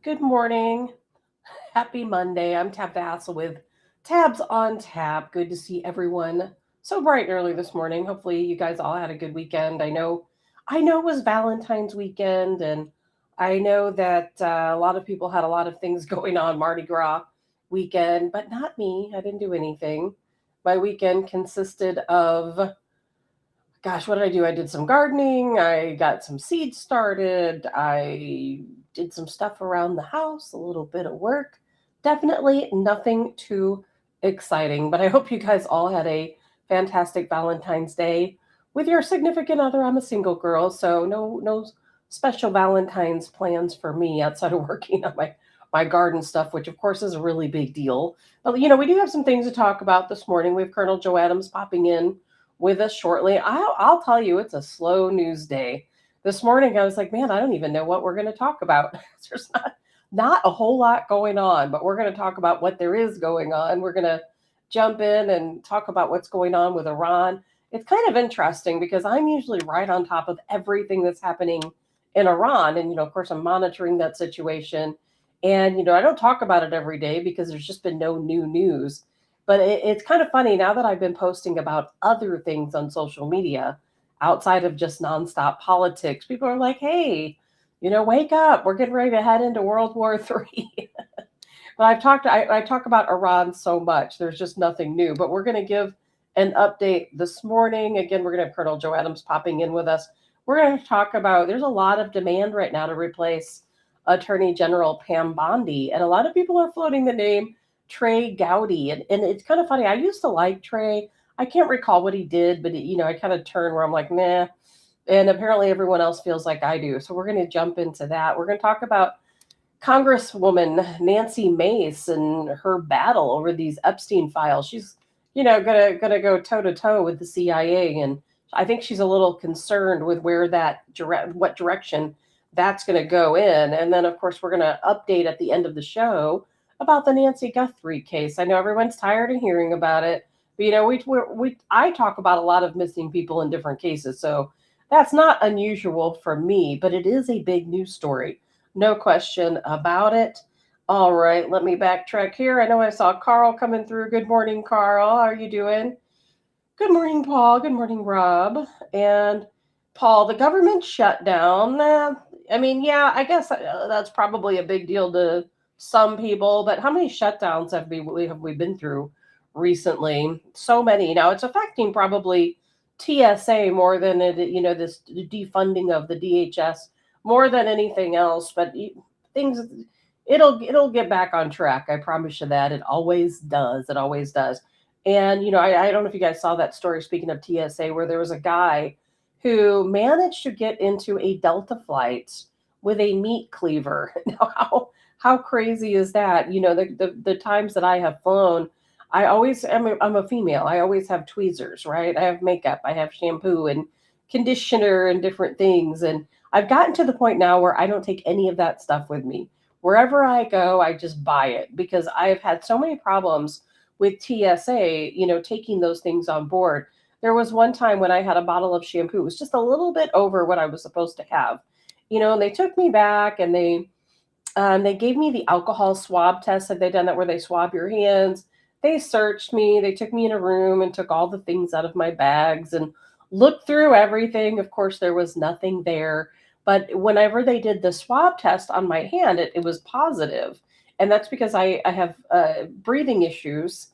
Good morning. Happy Monday. I'm Tabitha Hassell with Tabs on Tap. Good to see everyone so bright and early this morning. Hopefully you guys all had a good weekend. I know it was Valentine's weekend and I know that a lot of people had a lot of things going on Mardi Gras weekend, but not me. I didn't do anything. My weekend consisted of gosh, what did I do? I did some gardening. I got some seeds started. I did some stuff around the house, a little bit of work. Definitely nothing too exciting, but I hope you guys all had a fantastic Valentine's Day with your significant other. I'm a single girl, so no special Valentine's plans for me outside of working on my garden stuff, which of course is a really big deal. But we do have some things to talk about this morning. We have Colonel Joe Adams popping in with us shortly. I'll tell you, it's a slow news day. This morning, I was like, man, I don't even know what we're going to talk about. There's not a whole lot going on, but we're going to talk about what there is going on. We're going to jump in and talk about what's going on with Iran. It's kind of interesting because I'm usually right on top of everything that's happening in Iran. And, of course, I'm monitoring that situation. And, I don't talk about it every day because there's just been no new news. But it's kind of funny now that I've been posting about other things on social media outside of just nonstop politics. People are like, hey, wake up. We're getting ready to head into World War III. But I talk about Iran so much. There's just nothing new. But we're going to give an update this morning. Again, we're going to have Colonel Joe Adams popping in with us. We're going to talk about there's a lot of demand right now to replace Attorney General Pam Bondi. And a lot of people are floating the name Trey Gowdy. And it's kind of funny. I used to like Trey. I can't recall what he did, but I kind of turn where I'm like, nah. And apparently everyone else feels like I do. So we're going to jump into that. We're going to talk about Congresswoman Nancy Mace and her battle over these Epstein files. She's, gonna go toe to toe with the CIA, and I think she's a little concerned with where what direction that's going to go in. And then, of course, we're going to update at the end of the show about the Nancy Guthrie case. I know everyone's tired of hearing about it, but I talk about a lot of missing people in different cases, so that's not unusual for me. But it is a big news story, no question about it. All right, let me backtrack here. I know I saw Carl coming through. Good morning, Carl. How are you doing? Good morning, Paul. Good morning, Rob. And Paul, the government shutdown. I mean, yeah, I guess that's probably a big deal to some people, but how many shutdowns have we been through recently? So many. Now it's affecting probably TSA more than this defunding of the DHS more than anything else. But things, it'll get back on track. I promise you that. It always does. It always does. And I don't know if you guys saw that story. Speaking of TSA, where there was a guy who managed to get into a Delta flight with a meat cleaver. Now, how crazy is that? The times that I have flown, I'm a female. I always have tweezers, right? I have makeup, I have shampoo and conditioner and different things. And I've gotten to the point now where I don't take any of that stuff with me. Wherever I go, I just buy it because I've had so many problems with TSA, taking those things on board. There was one time when I had a bottle of shampoo. It was just a little bit over what I was supposed to have, and they took me back and they gave me the alcohol swab test. Have they done that where they swab your hands? They searched me. They took me in a room and took all the things out of my bags and looked through everything. Of course, there was nothing there. But whenever they did the swab test on my hand, it was positive. And that's because I have breathing issues.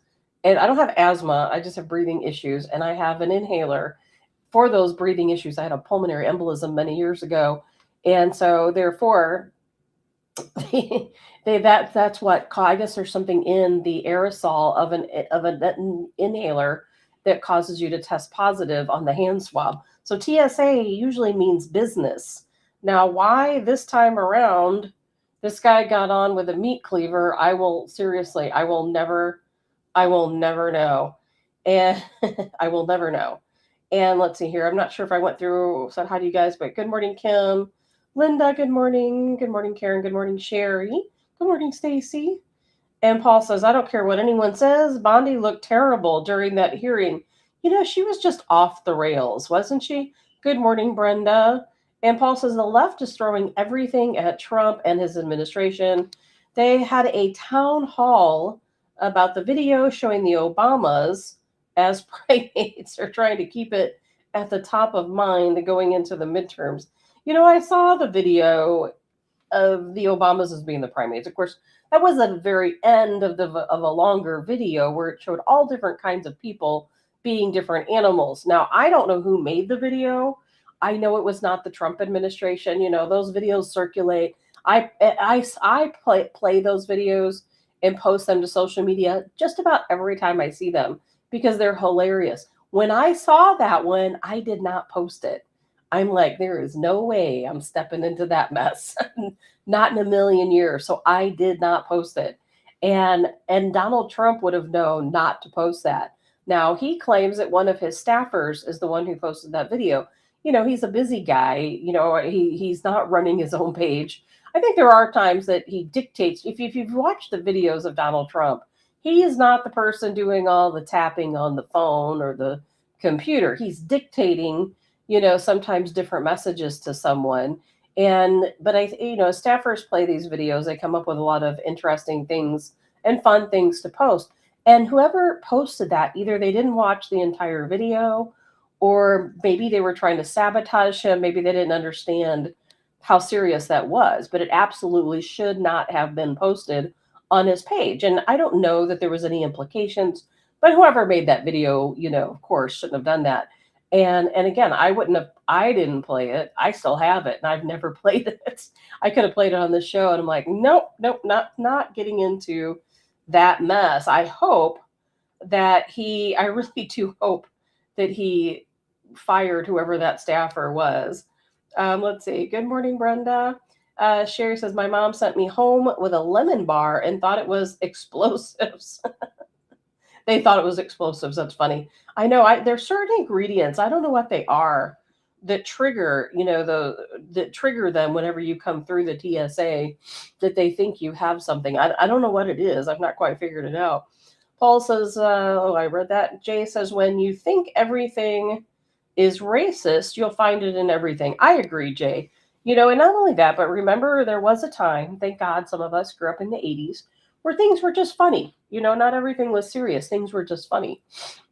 And I don't have asthma. I just have breathing issues. And I have an inhaler for those breathing issues. I had a pulmonary embolism many years ago. And so therefore, that's what I guess there's something in the aerosol of an inhaler that causes you to test positive on the hand swab. So TSA usually means business. Now, why this time around this guy got on with a meat cleaver, I will never know. And I will never know. And let's see here. I'm not sure if I went through said hi to you guys, but good morning, Kim. Linda, good morning. Good morning, Karen. Good morning, Sherry. Good morning, Stacy. And Paul says, I don't care what anyone says. Bondi looked terrible during that hearing. She was just off the rails, wasn't she? Good morning, Brenda. And Paul says the left is throwing everything at Trump and his administration. They had a town hall about the video showing the Obamas as primates. They're trying to keep it at the top of mind going into the midterms. I saw the video of the Obamas as being the primates. Of course, that was at the very end of a longer video where it showed all different kinds of people being different animals. Now, I don't know who made the video. I know it was not the Trump administration. Those videos circulate. I play those videos and post them to social media just about every time I see them because they're hilarious. When I saw that one, I did not post it. I'm like, there is no way I'm stepping into that mess. Not in a million years. So I did not post it. And Donald Trump would have known not to post that. Now he claims that one of his staffers is the one who posted that video. He's a busy guy. He's not running his own page. I think there are times that he dictates. If you've watched the videos of Donald Trump, he is not the person doing all the tapping on the phone or the computer. He's dictating, sometimes different messages to someone. But staffers play these videos. They come up with a lot of interesting things and fun things to post. And whoever posted that, either they didn't watch the entire video, or maybe they were trying to sabotage him. Maybe they didn't understand how serious that was. But it absolutely should not have been posted on his page. And I don't know that there was any implications, but whoever made that video, of course, shouldn't have done that. And again, I didn't play it. I still have it and I've never played it. I could have played it on this show and I'm like, nope, not getting into that mess. I really do hope that he fired whoever that staffer was. Let's see. Good morning, Brenda. Sherry says, my mom sent me home with a lemon bar and thought it was explosives. They thought it was explosives. That's funny. I know there's certain ingredients. I don't know what they are that trigger, that trigger them whenever you come through the TSA, that they think you have something. I don't know what it is. I've not quite figured it out. Paul says, I read that. Jay says, when you think everything is racist, you'll find it in everything. I agree, Jay. And not only that, but remember there was a time, thank God some of us grew up in the 80s, where things were just funny. Not everything was serious. Things were just funny.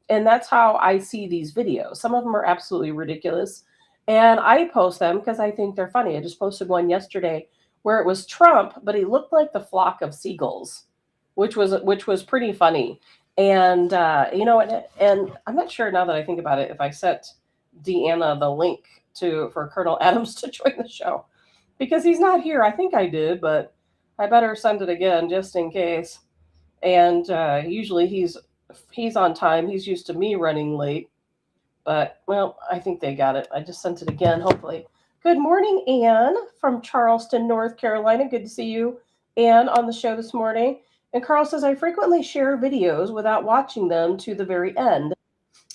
And that's how I see these videos. Some of them are absolutely ridiculous. And I post them because I think they're funny. I just posted one yesterday where it was Trump, but he looked like the flock of seagulls, which was pretty funny. And, and I'm not sure now that I think about it, if I sent Deanna the link for Colonel Adams to join the show, because he's not here. I think I did, but I better send it again just in case. And usually he's on time. He's used to me running late. But, well, I think they got it. I just sent it again, hopefully. Good morning, Ann from Charleston, North Carolina. Good to see you, Ann, on the show this morning. And Carl says, I frequently share videos without watching them to the very end.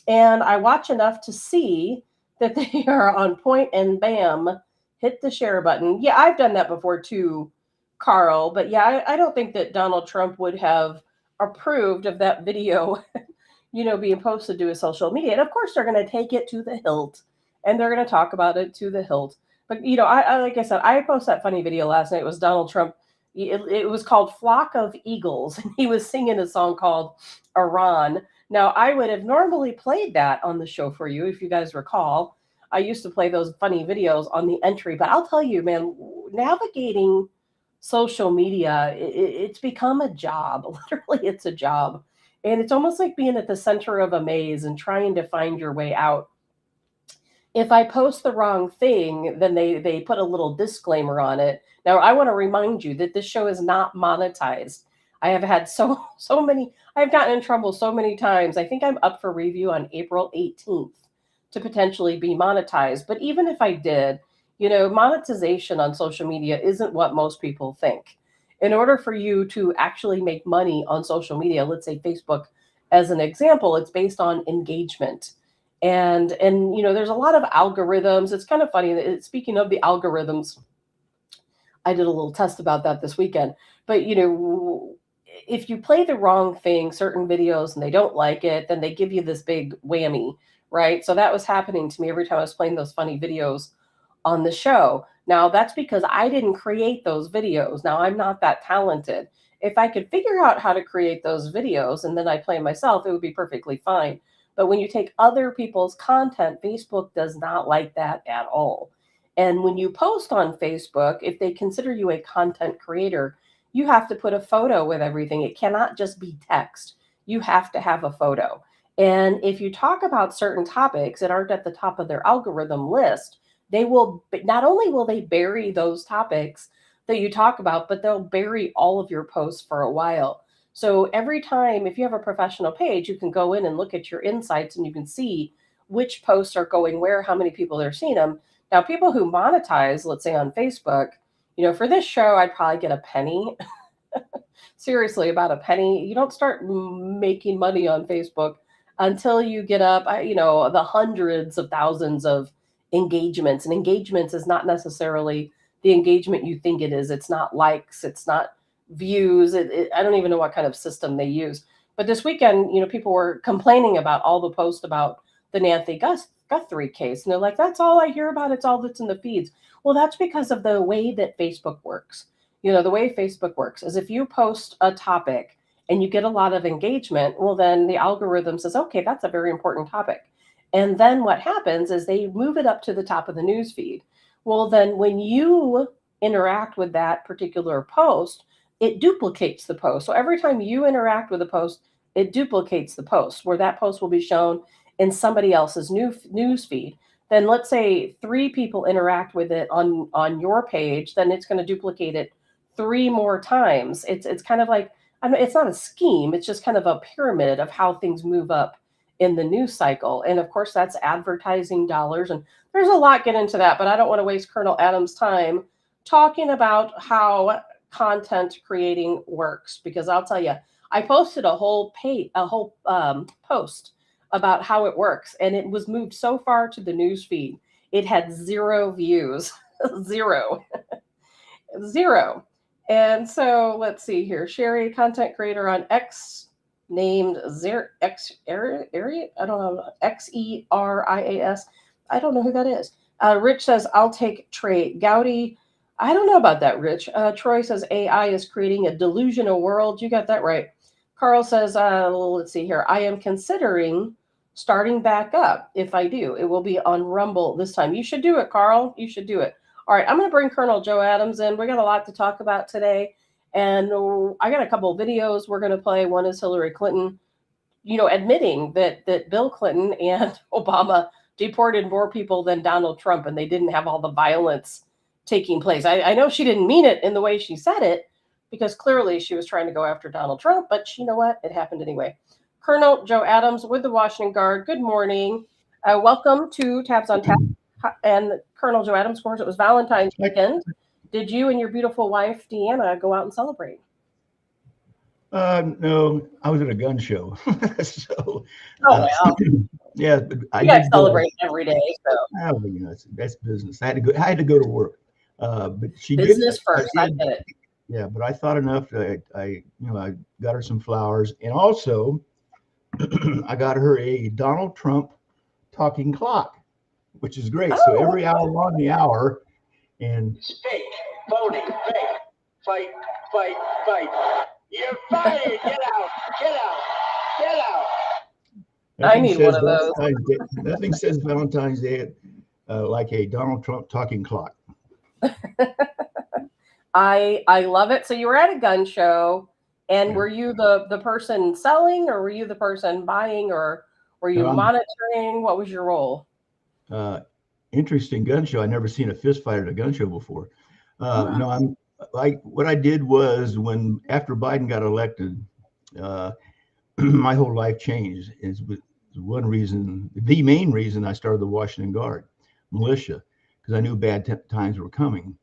And I watch enough to see that they are on point and bam, hit the share button. Yeah, I've done that before too, Carl. But yeah, I don't think that Donald Trump would have approved of that video, being posted to his social media. And of course, they're going to take it to the hilt and they're going to talk about it to the hilt. But, I like I said, I posted that funny video last night. It was Donald Trump. It was called Flock of Eagles. And he was singing a song called Iran. Now, I would have normally played that on the show for you, if you guys recall. I used to play those funny videos on the entry. But I'll tell you, man, navigating social media, it's become a job. Literally, it's a job. And it's almost like being at the center of a maze and trying to find your way out. If I post the wrong thing, then they put a little disclaimer on it. Now, I want to remind you that this show is not monetized. I have had so many, I've gotten in trouble so many times. I think I'm up for review on April 18th to potentially be monetized. But even if I did, monetization on social media isn't what most people think. In order for you to actually make money on social media, let's say Facebook as an example, it's based on engagement. And there's a lot of algorithms. It's kind of funny. Speaking of the algorithms, I did a little test about that this weekend. But, if you play the wrong thing, certain videos, and they don't like it, then they give you this big whammy, right? So that was happening to me every time I was playing those funny videos on the show. Now, that's because I didn't create those videos. Now, I'm not that talented. If I could figure out how to create those videos and then I play myself, it would be perfectly fine. But when you take other people's content, Facebook does not like that at all. And when you post on Facebook, if they consider you a content creator, you have to put a photo with everything. It cannot just be text. You have to have a photo. And if you talk about certain topics that aren't at the top of their algorithm list, they will not only will they bury those topics that you talk about, but they'll bury all of your posts for a while. So every time, if you have a professional page, you can go in and look at your insights and you can see which posts are going where, how many people are seeing them. Now, people who monetize, let's say on Facebook, for this show, I'd probably get a penny. Seriously, about a penny. You don't start making money on Facebook until you get up, the hundreds of thousands of engagements. And engagements is not necessarily the engagement you think it is. It's not likes. It's not views. I don't even know what kind of system they use. But this weekend, people were complaining about all the posts about the Nancy Guthrie case. And they're like, that's all I hear about. It's all that's in the feeds. Well, that's because of the way that Facebook works. The way Facebook works is if you post a topic and you get a lot of engagement, well, then the algorithm says, okay, that's a very important topic. And then what happens is they move it up to the top of the news feed. Well, then when you interact with that particular post, it duplicates the post. So every time you interact with a post, it duplicates the post, where that post will be shown in somebody else's news feed. Then let's say 3 people interact with it on your page, then it's going to duplicate it 3 more times. It's kind of like, it's not a scheme. It's just kind of a pyramid of how things move up in the news cycle. And of course, that's advertising dollars. And there's a lot get into that, but I don't want to waste Colonel Adams' time talking about how content creating works, because I'll tell you, I posted a whole post about how it works, and it was moved so far to the news feed. It had 0 views, 0, 0. And so let's see here. Sherry, content creator on X, named X area. I don't know. XERIAS. I don't know who that is. Rich says, I'll take Trey Gowdy. I don't know about that, Rich. Troy says AI is creating a delusional world. You got that right. Carl says, let's see here. I am considering starting back up. If I do, it will be on Rumble this time. You should do it, Carl. You should do it. All right, I'm going to bring Col Joe Adams in. We got a lot to talk about today. And I got a couple of videos we're going to play. One is Hillary Clinton, admitting that Bill Clinton and Obama deported more people than Donald Trump, and they didn't have all the violence taking place. I know she didn't mean it in the way she said it, because clearly she was trying to go after Donald Trump, but you know what? It happened anyway. Col Joe Adams with the Washington Guard. Good morning. Welcome to Tabs on Tap. And Col Joe Adams, of course, it was Valentine's weekend. Did you and your beautiful wife, Deanna, go out and celebrate? No, I was at a gun show. So, wow. Yeah, but I did celebrate every day. So, that's business. I had to go to work. But she business did, first. I get it. Yeah, but I thought enough that I got her some flowers, and also I got her a Donald Trump talking clock, which is great. So every hour on the hour, and speak, voting, fight, fight, fight. You're fired. Get out. Get out. Get out. I need one of those. Nothing says Valentine's Day like a Donald Trump talking clock. I love it. So you were at a gun show, and were you the person selling, or were you the person buying, or were you monitoring? What was your role? Interesting gun show. I've never seen a fist fight at a gun show before. No, what I did was, after Biden got elected, my whole life changed. It's one reason, the main reason I started the Washington Guard militia, because I knew bad times were coming.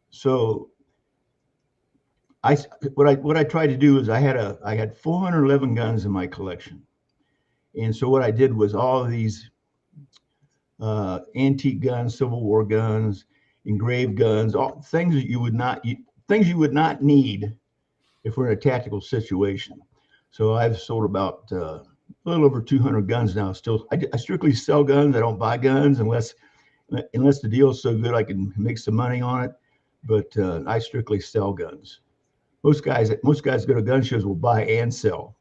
So what I tried to do is I had 411 guns in my collection, and so what I did was all of these antique guns, Civil War guns, engraved guns, all things that you would not need if we're in a tactical situation. So I've sold about a little over 200 guns now. Still, I strictly sell guns. I don't buy guns unless unless the deal is so good I can make some money on it. But I strictly sell guns. Most guys go to gun shows will buy and sell.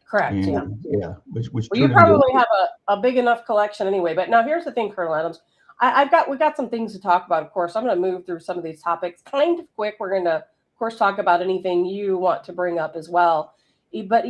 Correct. Yeah. And yeah, which Well, you turn into probably have a big enough collection anyway. But now here's the thing, Colonel Adams. We got some things to talk about. Of course, I'm going to move through some of these topics kind of quick. We're going to, of course, talk about anything you want to bring up as well. But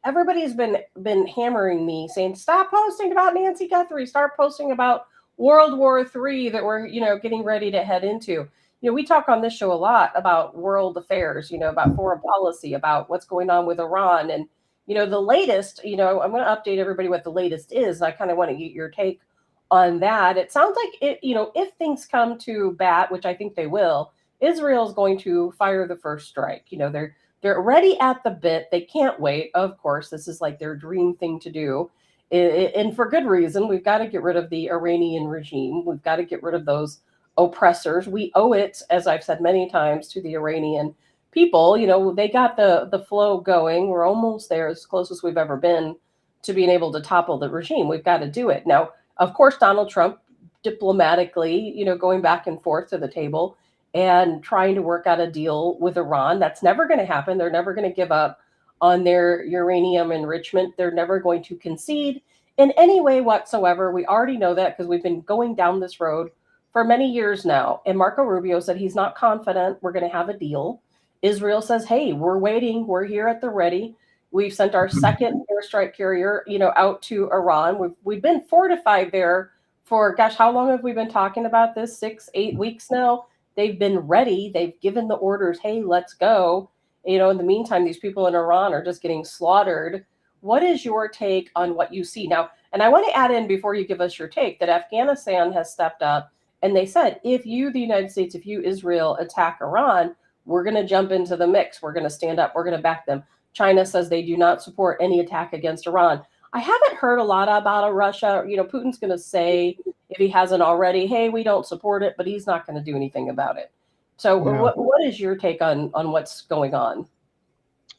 everybody's been hammering me saying, stop posting about Nancy Guthrie, start posting about World War III that we're getting ready to head into. We talk on this show a lot about world affairs, about foreign policy, about what's going on with Iran. And the latest, I'm going to update everybody what the latest is. I kind of want to get your take on that. It sounds like if things come to bat, which I think they will, Israel's going to fire the first strike. They're ready at the bit. They can't wait. Of course, this is like their dream thing to do. And for good reason. We've got to get rid of the Iranian regime. We've got to get rid of those oppressors. We owe it, as I've said many times, to the Iranian people. They got the flow going. We're almost there, as close as we've ever been to being able to topple the regime. We've got to do it. Now, of course, Donald Trump diplomatically, going back and forth to the table and trying to work out a deal with Iran. That's never going to happen. They're never going to give up on their uranium enrichment. They're never going to concede in any way whatsoever. We already know that because we've been going down this road for many years now. And Marco Rubio said he's not confident we're going to have a deal. Israel says, hey, we're waiting. We're here at the ready. We've sent our second airstrike carrier, out to Iran. We've been fortified there for, gosh, how long have we been talking about this? 6-8 weeks now. They've been ready. They've given the orders. Hey, let's go. In the meantime, these people in Iran are just getting slaughtered. What is your take on what you see now? And I want to add in before you give us your take that Afghanistan has stepped up and they said, if you, the United States, if you, Israel, attack Iran, we're going to jump into the mix. We're going to stand up. We're going to back them. China says they do not support any attack against Iran. I haven't heard a lot about Russia. Putin's going to say, if he hasn't already, hey, we don't support it, but he's not going to do anything about it. So Yeah. what is your take on what's going on?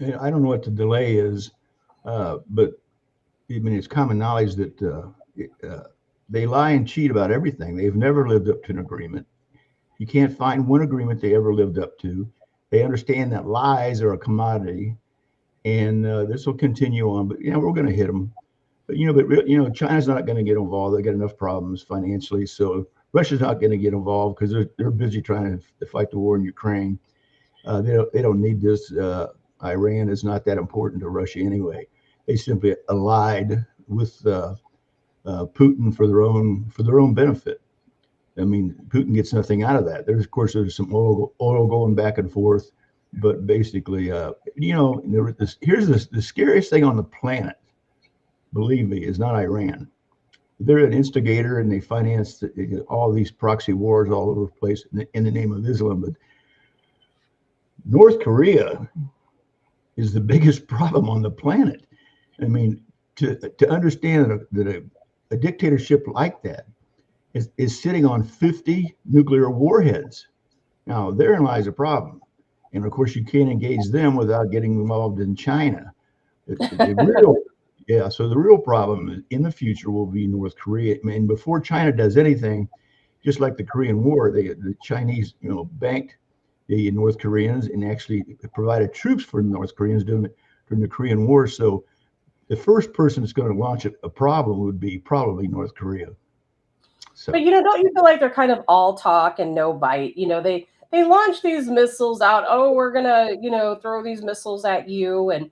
I don't know what the delay is, but I mean, it's common knowledge that they lie and cheat about everything. They've never lived up to an agreement. You can't find one agreement they ever lived up to. They understand that lies are a commodity, and this will continue on. But we're going to hit them. But China's not going to get involved. They got enough problems financially, so Russia's not going to get involved because they're busy trying to fight the war in Ukraine. They don't need this. Iran is not that important to Russia anyway. They simply allied with Putin for their own benefit. I mean, Putin gets nothing out of that. There's some oil going back and forth, but basically, here's the scariest thing on the planet. Believe me, is not Iran. They're an instigator and they finance all these proxy wars all over the place in the name of Islam. But North Korea is the biggest problem on the planet. I mean, to understand that a dictatorship like that is sitting on 50 nuclear warheads. Now, therein lies a problem. And of course, you can't engage them without getting involved in China. So the real problem in the future will be North Korea. I mean, before China does anything, just like the Korean War, the Chinese, banked the North Koreans and actually provided troops for the North Koreans during the Korean War. So the first person that's going to launch a problem would be probably North Korea. So, but don't you feel like they're kind of all talk and no bite? They launch these missiles out. Oh, we're gonna throw these missiles at you, and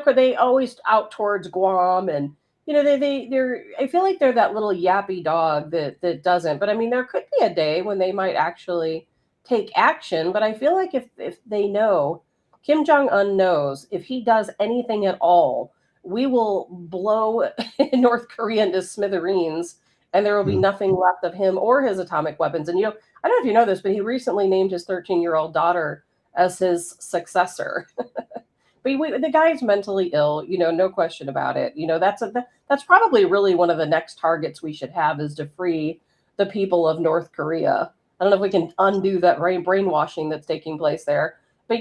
could they always out towards Guam, and they're I feel like they're that little yappy dog that doesn't. But I mean, there could be a day when they might actually take action. But I feel like if they know, Kim Jong-un knows, if he does anything at all, we will blow North Korea into smithereens, and there will be nothing left of him or his atomic weapons. And I don't know if you know this, but he recently named his 13-year-old daughter as his successor. But the guy's mentally ill, no question about it. That's probably really one of the next targets we should have, is to free the people of North Korea. I don't know if we can undo that brainwashing that's taking place there. But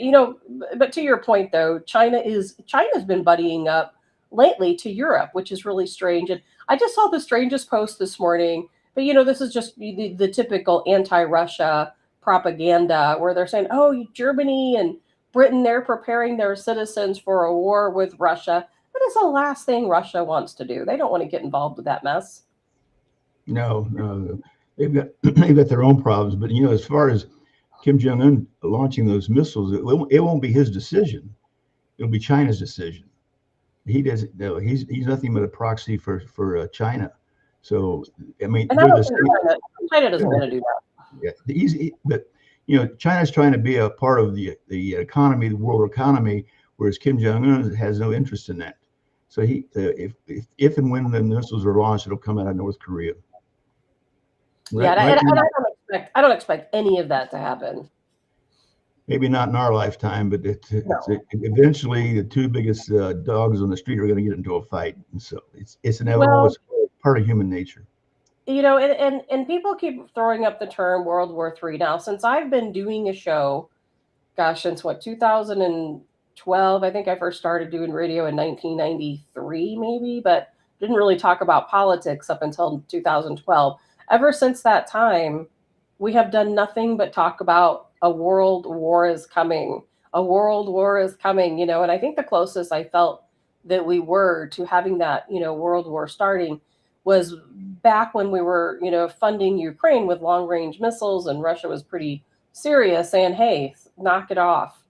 but to your point though, China's been buddying up lately to Europe, which is really strange. And I just saw the strangest post this morning But this is just the typical anti-Russia propaganda where they're saying, "Oh, Germany and Britain, they're preparing their citizens for a war with Russia." That is the last thing Russia wants to do. They don't want to get involved with that mess. No, no, they've got their own problems. But as far as Kim Jong Un launching those missiles, it won't be his decision. It'll be China's decision. He doesn't. No, he's nothing but a proxy for China. So I mean, And I don't think China doesn't want to do that. Yeah, but China's trying to be a part of the economy, the world economy, whereas Kim Jong Un has no interest in that. So if and when the missiles are launched, it'll come out of North Korea. Yeah, and I don't expect any of that to happen. Maybe not in our lifetime, but eventually the two biggest dogs on the street are going to get into a fight, and so it's inevitable. Well, it's part of human nature. And people keep throwing up the term World War III now. Since I've been doing a show, gosh, since 2012, I think I first started doing radio in 1993, maybe, but didn't really talk about politics up until 2012. Ever since that time, we have done nothing but talk about a world war is coming. A world war is coming, and I think the closest I felt that we were to having that, world war starting was back when we were, funding Ukraine with long range missiles, and Russia was pretty serious saying, hey, knock it off,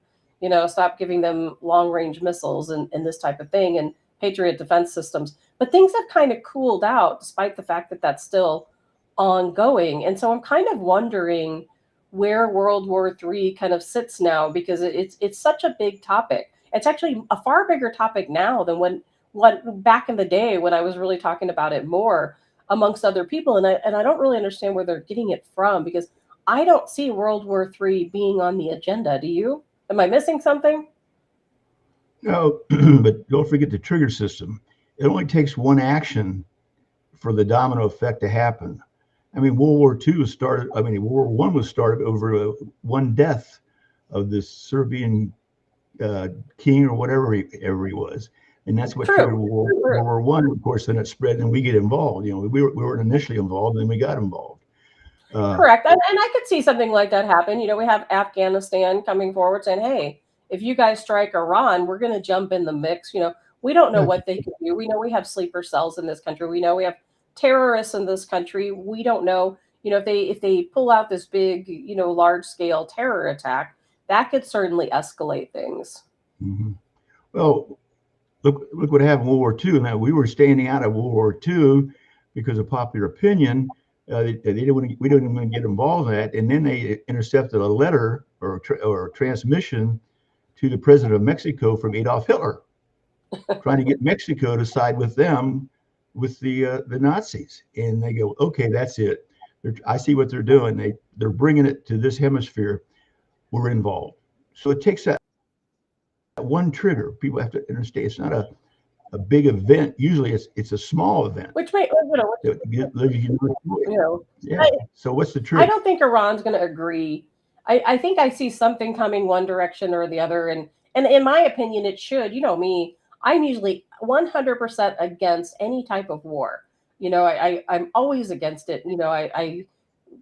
stop giving them long range missiles and this type of thing and Patriot defense systems. But things have kind of cooled out despite the fact that that's still ongoing. And so I'm kind of wondering where World War III kind of sits now, because it's such a big topic. It's actually a far bigger topic now than what back in the day when I was really talking about it more amongst other people. And I don't really understand where they're getting it from, because I don't see World War III being on the agenda. Do you? Am I missing something? No, but don't forget the trigger system. It only takes one action for the domino effect to happen. I mean, World War II was started. I mean, World War I was started over one death of this Serbian king or whatever he was, and that's what triggered World War I. Of course, then it spread, and we get involved. We weren't initially involved, and then we got involved. Correct, and I could see something like that happen. We have Afghanistan coming forward saying, "Hey, if you guys strike Iran, we're going to jump in the mix." We don't know what they can do. We know we have sleeper cells in this country. We know we have terrorists in this country. We don't know, if they pull out this big, large scale terror attack, that could certainly escalate things. Mm-hmm. Well, look what happened in World War II. Now, we were standing out of World War II because of popular opinion. We didn't want to get involved in that, and then they intercepted a letter or a transmission to the president of Mexico from Adolf Hitler, trying to get Mexico to side with them, with the Nazis. And they go, okay, that's it. I see what they're doing. They're bringing it to this hemisphere. We're involved. So it takes that one trigger. People have to understand it's not a big event. Usually it's a small event. Which may, So what's the trigger? I don't think Iran's going to agree. I think I see something coming one direction or the other. And in my opinion, it should. Me, I'm usually 100% against any type of war. I'm always against it. I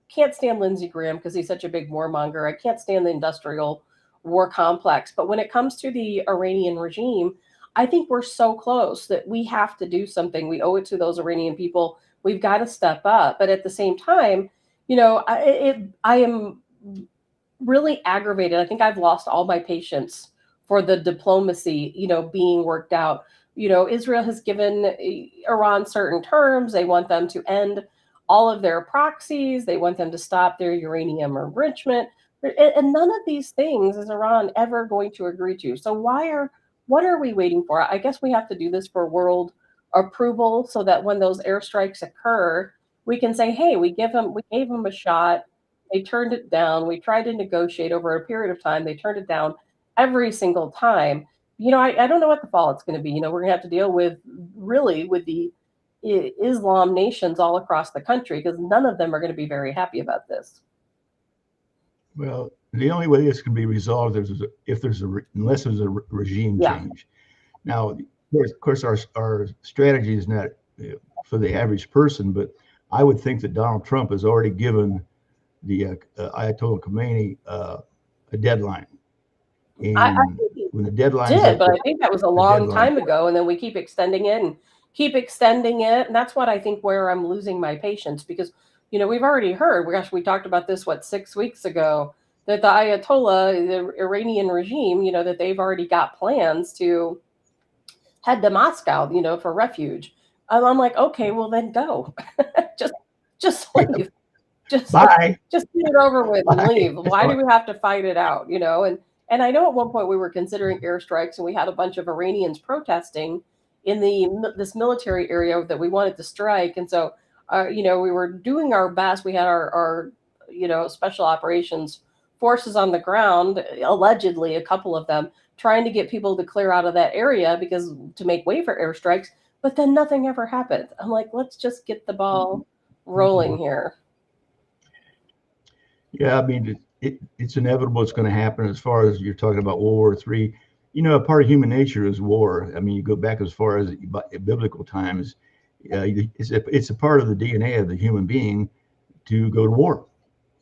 can't stand Lindsey Graham because he's such a big warmonger. I can't stand the industrial war complex. But when it comes to the Iranian regime, I think we're so close that we have to do something. We owe it to those Iranian people. We've got to step up. But at the same time, I am really aggravated. I think I've lost all my patience for the diplomacy, being worked out. Israel has given Iran certain terms. They want them to end all of their proxies. They want them to stop their uranium enrichment. And none of these things is Iran ever going to agree to. So what are we waiting for? I guess we have to do this for world approval so that when those airstrikes occur, we can say, hey, we gave them a shot. They turned it down. We tried to negotiate over a period of time. They turned it down every single time. I don't know what the fallout's going to be. We're going to have to deal with the Islam nations all across the country, because none of them are going to be very happy about this. Well, the only way this can be resolved is unless there's a regime change. Now, of course, our strategy is not for the average person, but I would think that Donald Trump has already given the Ayatollah Khomeini a deadline. I And when the deadline's did, up, but I think that was a long time ago, and then we keep extending it and keep extending it, and that's what I think where I'm losing my patience, because we've already heard. We talked about this 6 weeks ago, that the Ayatollah, the Iranian regime, that they've already got plans to head to Moscow, for refuge. And I'm like, okay, well then go, just leave. bye. Just get it over with and Bye. leave. Why do we have to fight it out? And I know at one point we were considering airstrikes, and we had a bunch of Iranians protesting in this military area that we wanted to strike. And so, we were doing our best. We had our special operations forces on the ground, allegedly a couple of them, trying to get people to clear out of that area because to make way for airstrikes. But then nothing ever happened. I'm like, let's just get the ball rolling here. Yeah, I mean, it's inevitable. It's going to happen. As far as you're talking about World War III, a part of human nature is war. I mean, you go back as far as biblical times. It's a part of the DNA of the human being to go to war,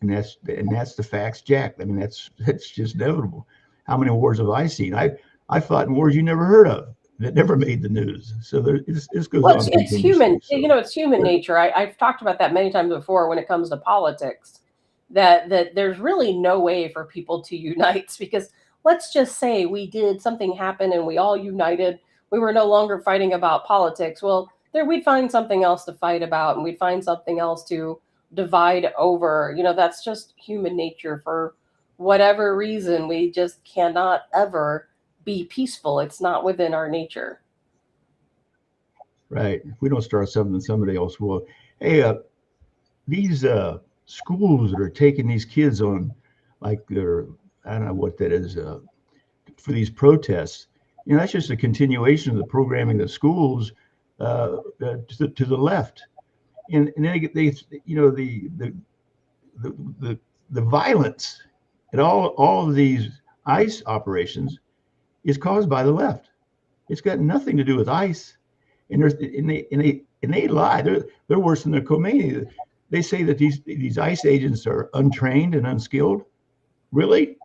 and that's the facts, Jack. I mean, that's just inevitable. How many wars have I seen? I fought in wars you never heard of that never made the news. So this goes on. It's human. So. It's human nature. I've talked about that many times before when it comes to politics. That there's really no way for people to unite, because let's just say we did something happen and we all united. We were no longer fighting about politics. Well, we'd find something else to fight about, and we'd find something else to divide over. That's just human nature. For whatever reason, we just cannot ever be peaceful. It's not within our nature. Right. If we don't start something, somebody else will. Hey, these schools that are taking these kids on, like I don't know what that is, for these protests, that's just a continuation of the programming of the schools to the left, and then the violence and all of these ICE operations is caused by the left. It's got nothing to do with ICE, and they lie. They're worse than the Khomeini. They say that these ICE agents are untrained and unskilled. Really?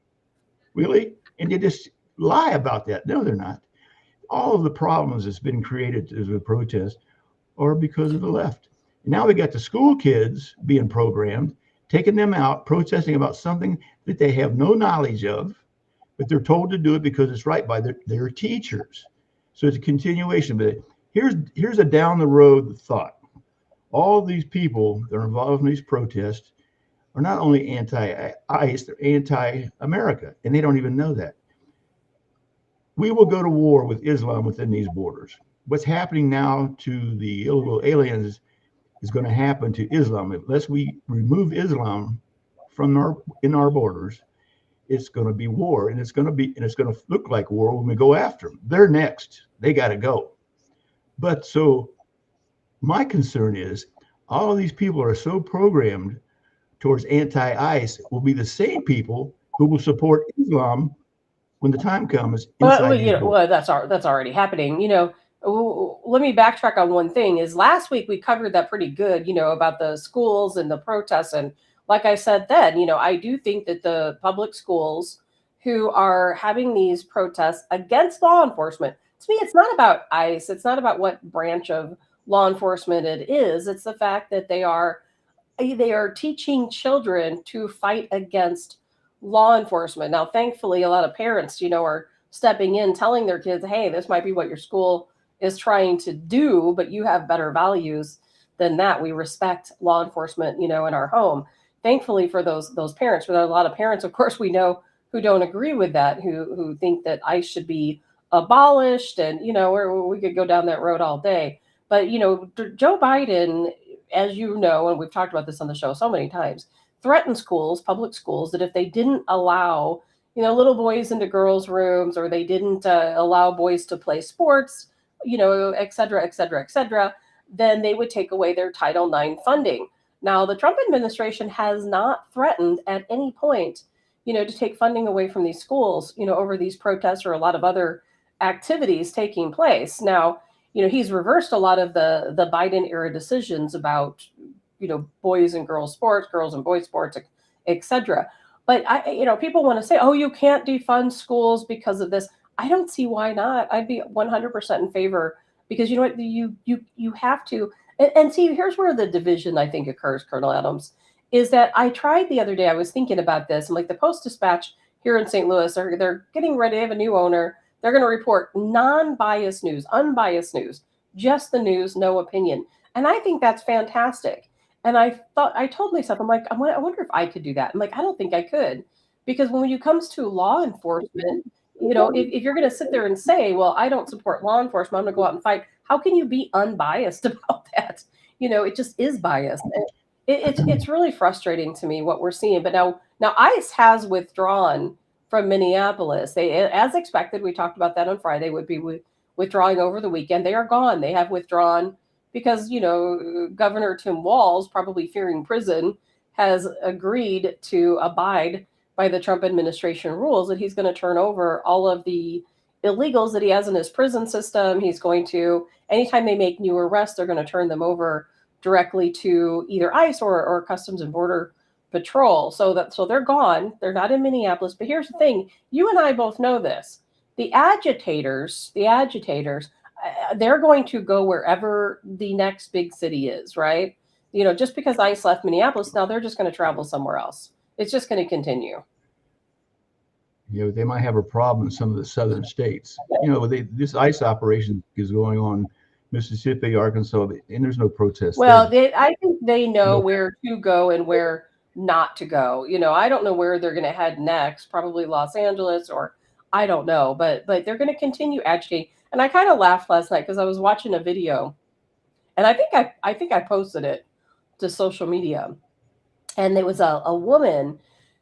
And they just lie about that. No, they're not. All of the problems that's been created as a protest are because of the left. And now we got the school kids being programmed, taking them out, protesting about something that they have no knowledge of, but they're told to do it because it's right by their teachers. So it's a continuation. But here's a down the road thought. All of these people that are involved in these protests are not only anti-ICE, they're anti-America, and they don't even know that. We will go to war with Islam within these borders. What's happening now to the illegal aliens is going to happen to Islam. Unless we remove Islam from in our borders, it's going to be war, and it's going to look like war when we go after them. They're next. They got to go. But so my concern is all of these people are so programmed towards anti-ICE will be the same people who will support Islam when the time comes. Well, that's already happening. Let me backtrack on one thing. Is last week we covered that pretty good, about the schools and the protests. And like I said then, I do think that the public schools who are having these protests against law enforcement, to me, it's not about ICE. It's not about what branch of law enforcement it is. It's the fact that they are teaching children to fight against law enforcement. Now, thankfully, a lot of parents, are stepping in, telling their kids, hey, this might be what your school is trying to do, but you have better values than that. We respect law enforcement, in our home. Thankfully for those parents, but a lot of parents, of course, we know, who don't agree with that, who think that ICE should be abolished, and we could go down that road all day. But Joe Biden, as you know, and we've talked about this on the show so many times, threatened schools, public schools, that if they didn't allow little boys into girls' rooms, or they didn't allow boys to play sports, et cetera, et cetera, et cetera, then they would take away their Title IX funding. Now, the Trump administration has not threatened at any point, to take funding away from these schools, over these protests or a lot of other activities taking place. Now, he's reversed a lot of the Biden era decisions about, boys and girls sports, girls and boys sports, etc. But people want to say, oh, you can't defund schools because of this. I don't see why not. I'd be 100% in favor, because you know what, you have to. And see, here's where the division I think occurs, Colonel Adams, is that I tried the other day. I was thinking about this. I'm like, the Post-Dispatch here in St. Louis, they're getting ready. They have a new owner. They're going to report non-biased news, unbiased news, just the news, no opinion. And I think that's fantastic. And I told myself, I'm like, I wonder if I could do that. I'm like, I don't think I could, because when it comes to law enforcement, if you're going to sit there and say, well, I don't support law enforcement, I'm going to go out and fight. How can you be unbiased about that? It just is biased. It's really frustrating to me what we're seeing. But now ICE has withdrawn from Minneapolis. They, as expected, we talked about that on Friday, would be withdrawing over the weekend. They are gone. They have withdrawn because, Governor Tim Walz, probably fearing prison, has agreed to abide by the Trump administration rules that he's going to turn over all of the illegals that he has in his prison system. He's going to, anytime they make new arrests, they're going to turn them over directly to either ICE or Customs and Border Patrol. So they're gone. They're not in Minneapolis. But here's the thing. You and I both know this. The agitators, they're going to go wherever the next big city is, right? Just because ICE left Minneapolis, now they're just going to travel somewhere else. It's just going to continue. They might have a problem in some of the southern states. This ICE operation is going on Mississippi, Arkansas, and there's no protest. Well, I think they know where to go and where not to go. I don't know where they're going to head next. Probably Los Angeles, or I don't know. But they're going to continue agitating. And I kind of laughed last night because I was watching a video, and I think I posted it to social media, and there was a woman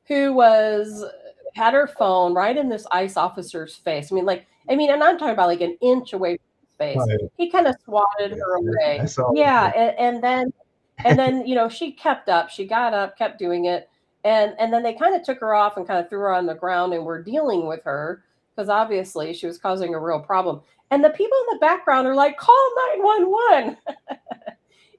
who had her phone right in this ICE officer's face. And I'm talking about like an inch away from his face. Right. He kind of swatted her away. Yeah, and then she kept up. She got up, kept doing it, and then they kind of took her off and kind of threw her on the ground and were dealing with her because obviously she was causing a real problem. And the people in the background are like, call 911.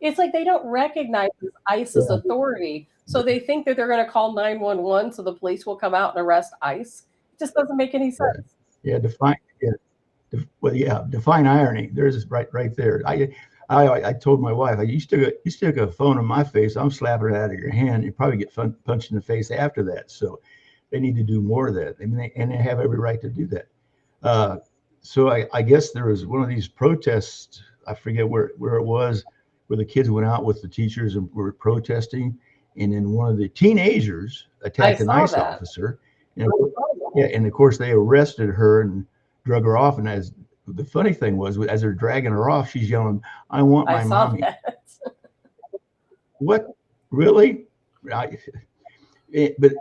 It's like they don't recognize ICE's authority. So they think that they're going to call 911 so the police will come out and arrest ICE. It just doesn't make any sense. Yeah, define irony. There's right there. I told my wife, you stick a phone in my face, I'm slapping it out of your hand. You probably get punched in the face after that. So they need to do more of that. And they have every right to do that. So I guess there was one of these protests, I forget where it was, where the kids went out with the teachers and were protesting. And then one of the teenagers attacked an ICE officer. And of course they arrested her and drug her off. And as the funny thing was, as they're dragging her off, she's yelling, "I want my mommy." What? Really? But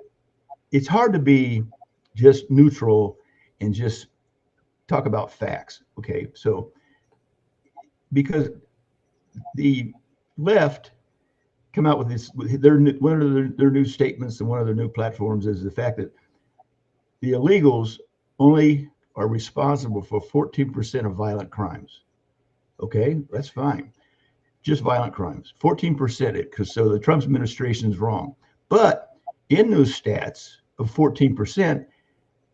it's hard to be just neutral and just talk about facts. Okay, so because the left come out with this, one of their new statements and one of their new platforms is the fact that the illegals only are responsible for 14% of violent crimes. Okay, that's fine. Just violent crimes, 14%. Because so the Trump administration is wrong. But in those stats of 14%,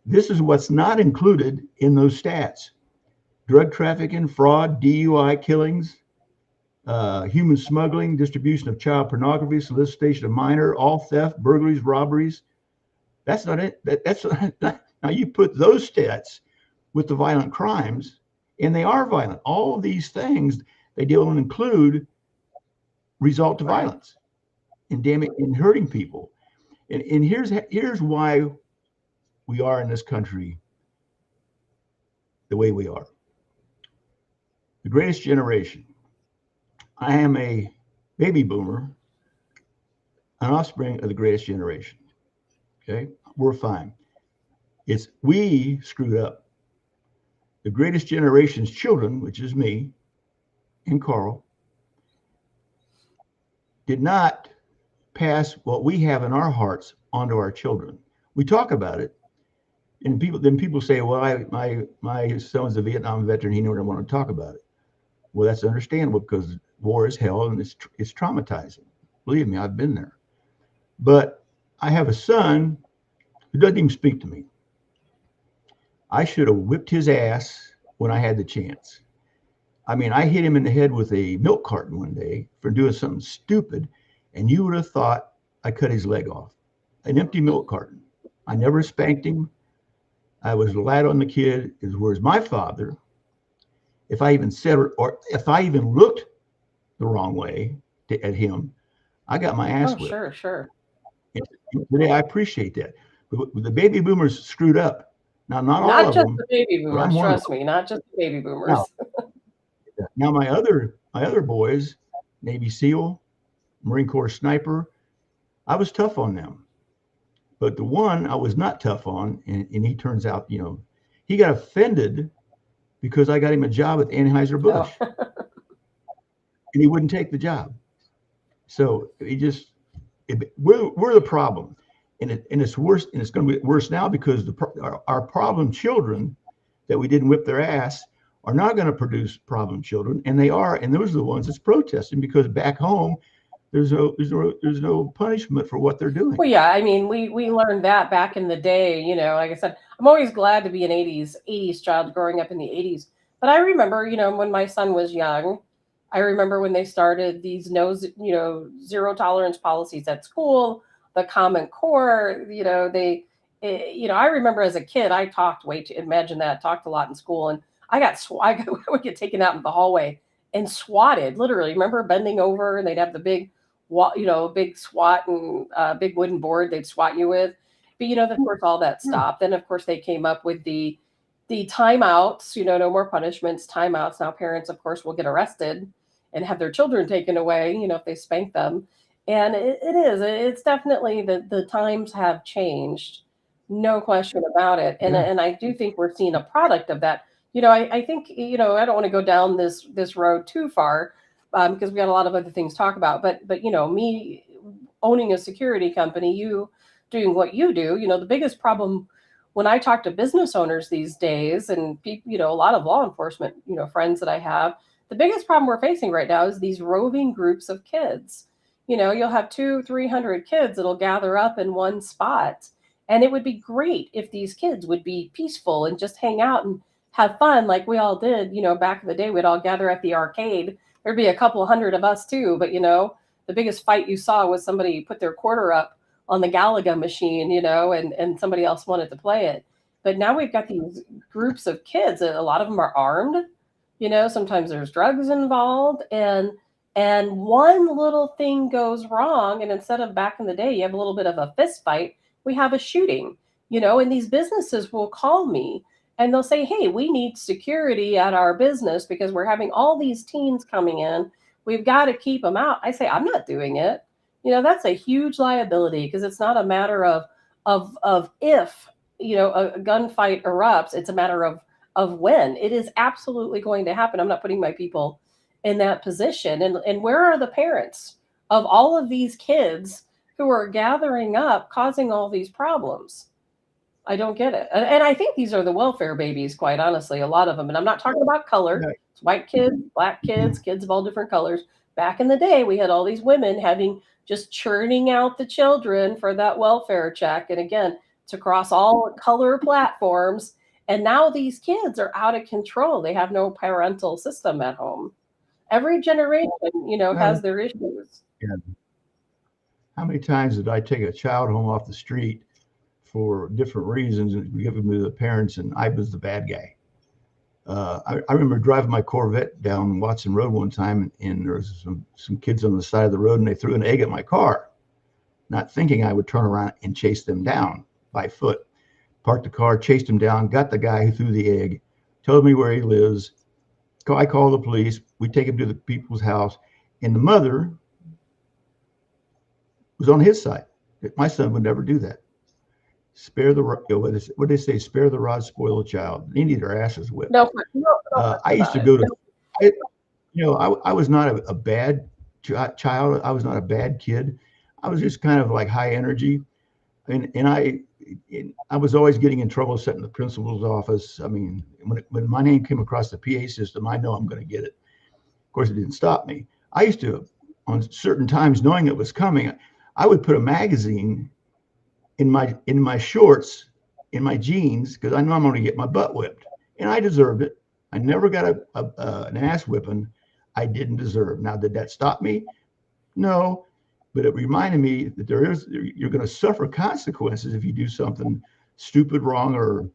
this is what's not included in those stats: drug trafficking, fraud, DUI killings, human smuggling, distribution of child pornography, solicitation of minor, all theft, burglaries, robberies. That's not it. That's not, now you put those stats with the violent crimes, and they are violent. All of these things, they don't include result to violence and damage and hurting people. And here's why we are in this country the way we are. The greatest generation. I am a baby boomer, an offspring of the greatest generation. Okay, we're fine. It's we screwed up. The greatest generation's children, which is me and Carl, did not pass what we have in our hearts onto our children. We talk about it, and people say, "Well, my son's a Vietnam veteran. He never want to talk about it." Well, that's understandable because war is hell and it's traumatizing. Believe me, I've been there. But I have a son who doesn't even speak to me. I should have whipped his ass when I had the chance. I mean, I hit him in the head with a milk carton one day for doing something stupid, and you would have thought I cut his leg off. An empty milk carton. I never spanked him. I was light on the kid. Whereas my father, if I even said or if I even looked the wrong way at him, I got my ass whipped. Sure. And today I appreciate that. But the baby boomers screwed up. Now, not all of them. Not just the baby boomers, trust me, not just the baby boomers. Now my other boys, Navy SEAL, Marine Corps sniper, I was tough on them. But the one I was not tough on, and he turns out, he got offended because I got him a job with Anheuser-Busch. Oh. And he wouldn't take the job. So we're the problem. And it's worse, and it's going to be worse now because our problem children that we didn't whip their ass are not going to produce problem children, and they are, and those are the ones that's protesting because back home there's no punishment for what they're doing. Well, yeah, I mean, we learned that back in the day. Like I said, I'm always glad to be an 80s child growing up in the 80s. But I remember, when my son was young, I remember when they started these zero tolerance policies at school, the Common Core. I remember as a kid, I talked talked a lot in school, and I would get taken out in the hallway and swatted, literally. Remember bending over and they'd have the big SWAT and big wooden board they'd swat you with. But, of course, all that stopped. Then, of course, they came up with the timeouts, no more punishments, timeouts. Now parents, of course, will get arrested and have their children taken away, if they spank them. And it's definitely the times have changed. No question about it. And I do think we're seeing a product of that. I think, I don't want to go down this road too far because we got a lot of other things to talk about. But me owning a security company, you doing what you do, the biggest problem when I talk to business owners these days and people, a lot of law enforcement, friends that I have, the biggest problem we're facing right now is these roving groups of kids. You'll have 200-300 kids that'll gather up in one spot. And it would be great if these kids would be peaceful and just hang out and have fun like we all did, back in the day. We'd all gather at the arcade. There'd be a couple hundred of us too, but the biggest fight you saw was somebody put their quarter up on the Galaga machine, and somebody else wanted to play it. But now we've got these groups of kids, a lot of them are armed, sometimes there's drugs involved, and one little thing goes wrong, and instead of back in the day you have a little bit of a fist fight, we have a shooting, and these businesses will call me and they'll say, hey, we need security at our business because we're having all these teens coming in. We've got to keep them out. I say, I'm not doing it. That's a huge liability because it's not a matter of if, a gunfight erupts. It's a matter of when. It is absolutely going to happen. I'm not putting my people in that position. And where are the parents of all of these kids who are gathering up, causing all these problems? I don't get it. And I think these are the welfare babies, quite honestly, a lot of them. And I'm not talking about color. It's white kids, black kids, kids of all different colors. Back in the day, we had all these women just churning out the children for that welfare check. And again, it's across all color platforms. And now these kids are out of control. They have no parental system at home. Every generation, has their issues. Yeah. How many times did I take a child home off the street for different reasons and give them to the parents, and I was the bad guy? I remember driving my Corvette down Watson Road one time, and there was some kids on the side of the road, and they threw an egg at my car, not thinking I would turn around and chase them down by foot. Parked the car, chased him down, got the guy who threw the egg, told me where he lives. I called the police. We take him to the people's house, and the mother was on his side. My son would never do that. Spare the what they say? Spare the rod, spoil the child. They need their asses whipped. No, I used to go to. I was not a bad child. I was not a bad kid. I was just kind of like high energy, and I was always getting in trouble sitting in the principal's office. I mean, when my name came across the PA system, I know I'm going to get it. Of course, it didn't stop me. I used to, on certain times, knowing it was coming, I would put a magazine in my shorts, in my jeans, because I know I'm going to get my butt whipped, and I deserved it. I never got an ass whipping I didn't deserve. Now, did that stop me? No, but it reminded me that you're going to suffer consequences if you do something stupid, wrong, or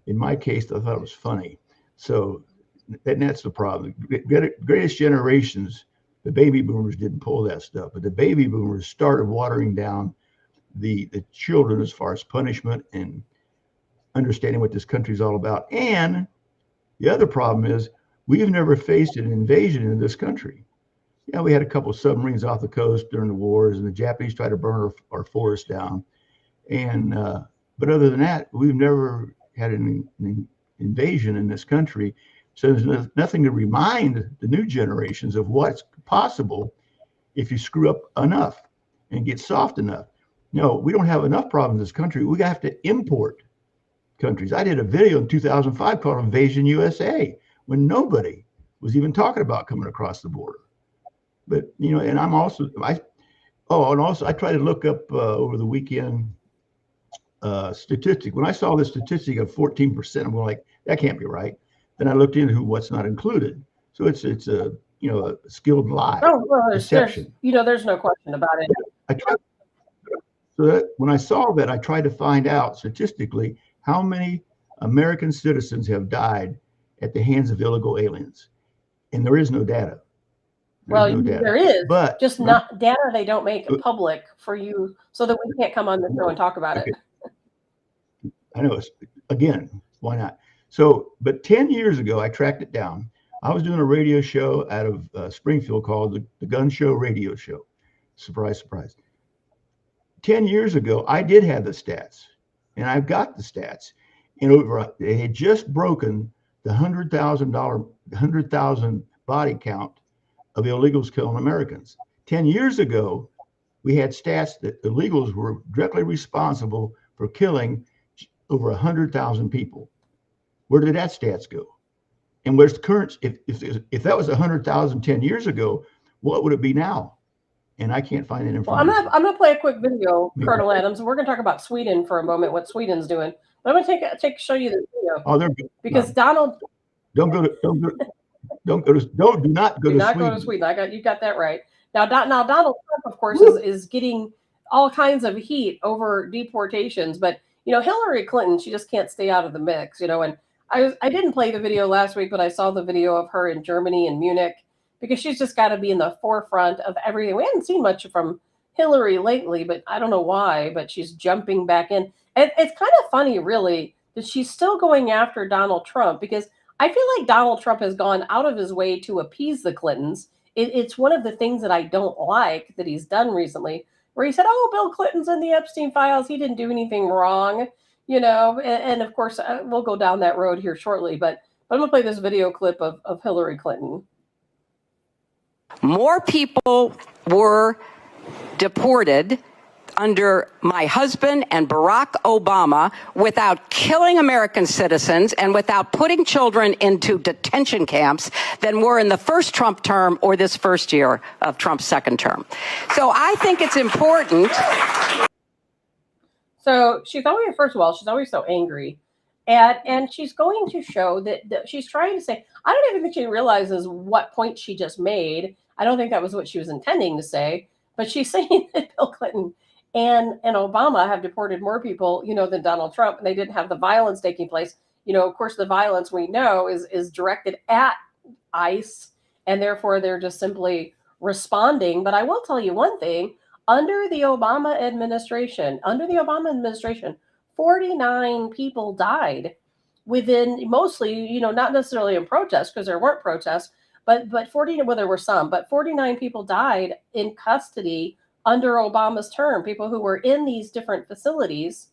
in my case, I thought it was funny. So that's the problem. Greatest generations, the baby boomers didn't pull that stuff, but the baby boomers started watering down the children as far as punishment and understanding what this country's all about. And the other problem is we've never faced an invasion in this country. Yeah, we had a couple of submarines off the coast during the wars, and the Japanese tried to burn our forests down. And but other than that, we've never had an invasion in this country. So there's nothing to remind the new generations of what's possible if you screw up enough and get soft enough. No, we don't have enough problems in this country. We have to import countries. I did a video in 2005 called Invasion USA when nobody was even talking about coming across the border. But, and I tried to look up over the weekend statistic. When I saw the statistic of 14%, I'm going like, that can't be right. Then I looked into what's not included. So it's a skilled lie. Oh, well, deception. There's no question about it. When I saw that, I tried to find out statistically how many American citizens have died at the hands of illegal aliens, and there is no data. There is, but just not data they don't make public for you, so that we can't come on the show and talk about it. I know. Again, why not? So, but 10 years ago, I tracked it down. I was doing a radio show out of Springfield called the Gun Show Radio Show. Surprise, surprise. 10 years ago, I did have the stats, and I've got the stats. And they had just broken the 100,000 body count of illegals killing Americans. 10 years ago, we had stats that illegals were directly responsible for killing over 100,000 people. Where did that stats go? And where's the current? If that was 100,000 10 years ago, what would it be now? And I can't find that information. Well, I'm gonna play a quick video, Colonel Adams. We're gonna talk about Sweden for a moment, what Sweden's doing. But I'm gonna show you the video. Oh, they're good. Because Donald. Do not go to Sweden. You got that right. Now Donald Trump, of course, is getting all kinds of heat over deportations, but Hillary Clinton, she just can't stay out of the mix, and I didn't play the video last week, but I saw the video of her in Germany and Munich, because she's just got to be in the forefront of everything. We haven't seen much from Hillary lately, but I don't know why, but she's jumping back in. And it's kind of funny, really, that she's still going after Donald Trump, because I feel like Donald Trump has gone out of his way to appease the Clintons. It's one of the things that I don't like that he's done recently, where he said, oh, Bill Clinton's in the Epstein files. He didn't do anything wrong, and of course, we'll go down that road here shortly. But I'm going to play this video clip of Hillary Clinton. More people were deported under my husband and Barack Obama without killing American citizens and without putting children into detention camps than were in the first Trump term or this first year of Trump's second term. So I think it's important. So first of all, she's always so angry. And she's going to show that she's trying to say, I don't even think she realizes what point she just made. I don't think that was what she was intending to say, but she's saying that Bill Clinton and Obama have deported more people, than Donald Trump, and they didn't have the violence taking place. Of course, the violence we know is directed at ICE, and therefore they're just simply responding. But I will tell you one thing, under the Obama administration, 49 people died within, mostly, not necessarily in protests, because there weren't protests, but there were some, but 49 people died in custody under Obama's term, people who were in these different facilities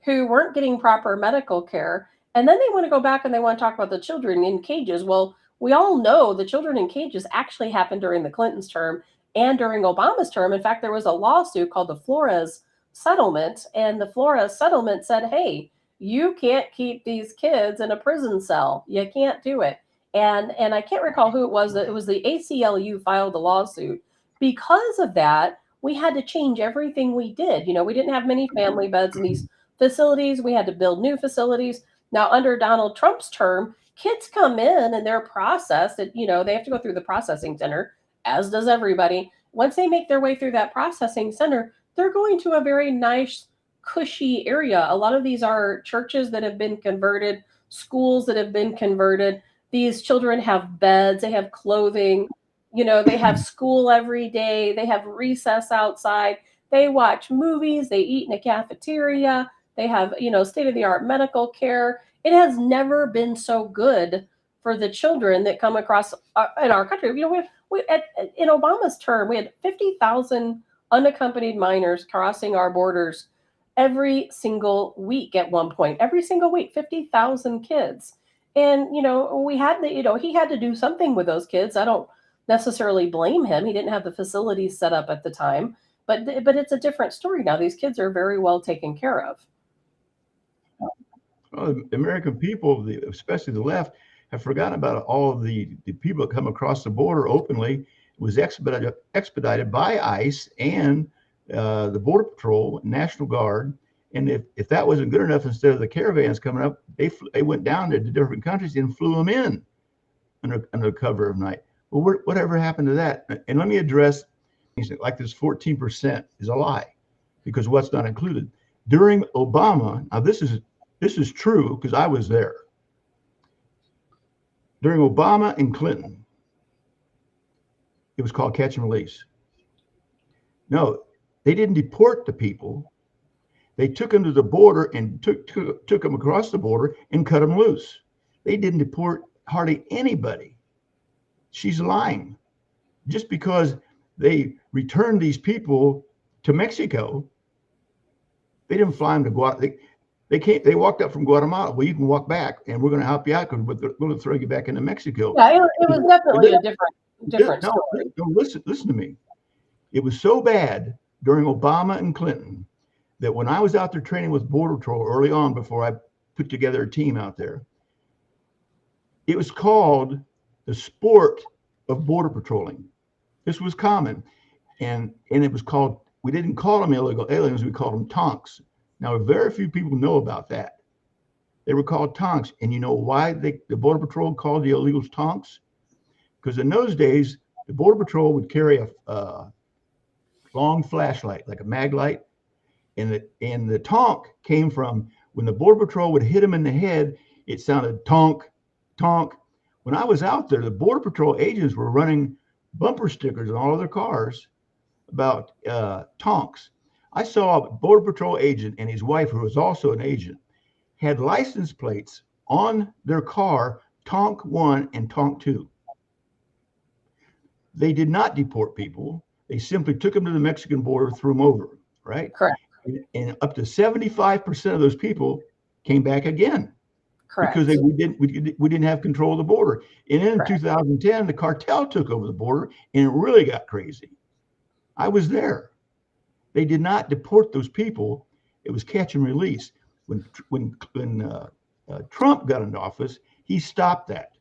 who weren't getting proper medical care. And then they want to go back and they want to talk about the children in cages. Well, we all know the children in cages actually happened during the Clintons' term and during Obama's term. In fact, there was a lawsuit called the Flores Settlement, and the Flores Settlement said, hey, you can't keep these kids in a prison cell. You can't do it. And I can't recall who it was. It was the ACLU filed the lawsuit because of that, we had to change everything we did. We didn't have many family beds in these facilities. We had to build new facilities. Now, under Donald Trump's term, kids come in and they're processed. They have to go through the processing center, as does everybody. Once they make their way through that processing center, they're going to a very nice, cushy area. A lot of these are churches that have been converted, schools that have been converted. These children have beds, they have clothing, they have school every day, they have recess outside, they watch movies, they eat in a cafeteria, they have, state of the art medical care. It has never been so good for the children that come across in our country. In Obama's term, we had 50,000 unaccompanied minors crossing our borders every single week at one point. Every single week, 50,000 kids. And, we had to, he had to do something with those kids. I don't necessarily blame him. He didn't have the facilities set up at the time. But it's a different story now. These kids are very well taken care of. Well, the American people, especially the left, have forgotten about all of the people that come across the border openly. It was expedited by ICE and the Border Patrol, National Guard. And if that wasn't good enough, instead of the caravans coming up, they went down to different countries and flew them in under cover of night. Well, whatever happened to that? And let me address like this 14% is a lie, because what's not included during Obama. Now this is true because I was there. During Obama and Clinton, it was called catch and release. No, they didn't deport the people. They took them to the border and took them across the border and cut them loose. They didn't deport hardly anybody. She's lying. Just because they returned these people to Mexico, they didn't fly them to Guatemala. They walked up from Guatemala. Well, you can walk back, and we're going to help you out because we're going to throw you back into Mexico. Yeah, it was definitely a different story. No, listen to me. It was so bad during Obama and Clinton that when I was out there training with Border Patrol early on, before I put together a team out there, it was called the sport of border patrolling. This was common, and it was called. We didn't call them illegal aliens. We called them tonks. Now, very few people know about that. They were called tonks. And you know why the Border Patrol called the illegals tonks? Because in those days, the Border Patrol would carry a long flashlight, like a mag light. And the tonk came from when the Border Patrol would hit them in the head, it sounded tonk, tonk. When I was out there, the Border Patrol agents were running bumper stickers on all of their cars about tonks. I saw a Border Patrol agent and his wife, who was also an agent, had license plates on their car, Tonk 1 and Tonk 2. They did not deport people. They simply took them to the Mexican border, threw them over, right? Correct. And up to 75% of those people came back again. Correct. Because we didn't have control of the border. And in 2010, the cartel took over the border, and it really got crazy. I was there. They did not deport those people. It was catch and release. When Trump got into office, he stopped that.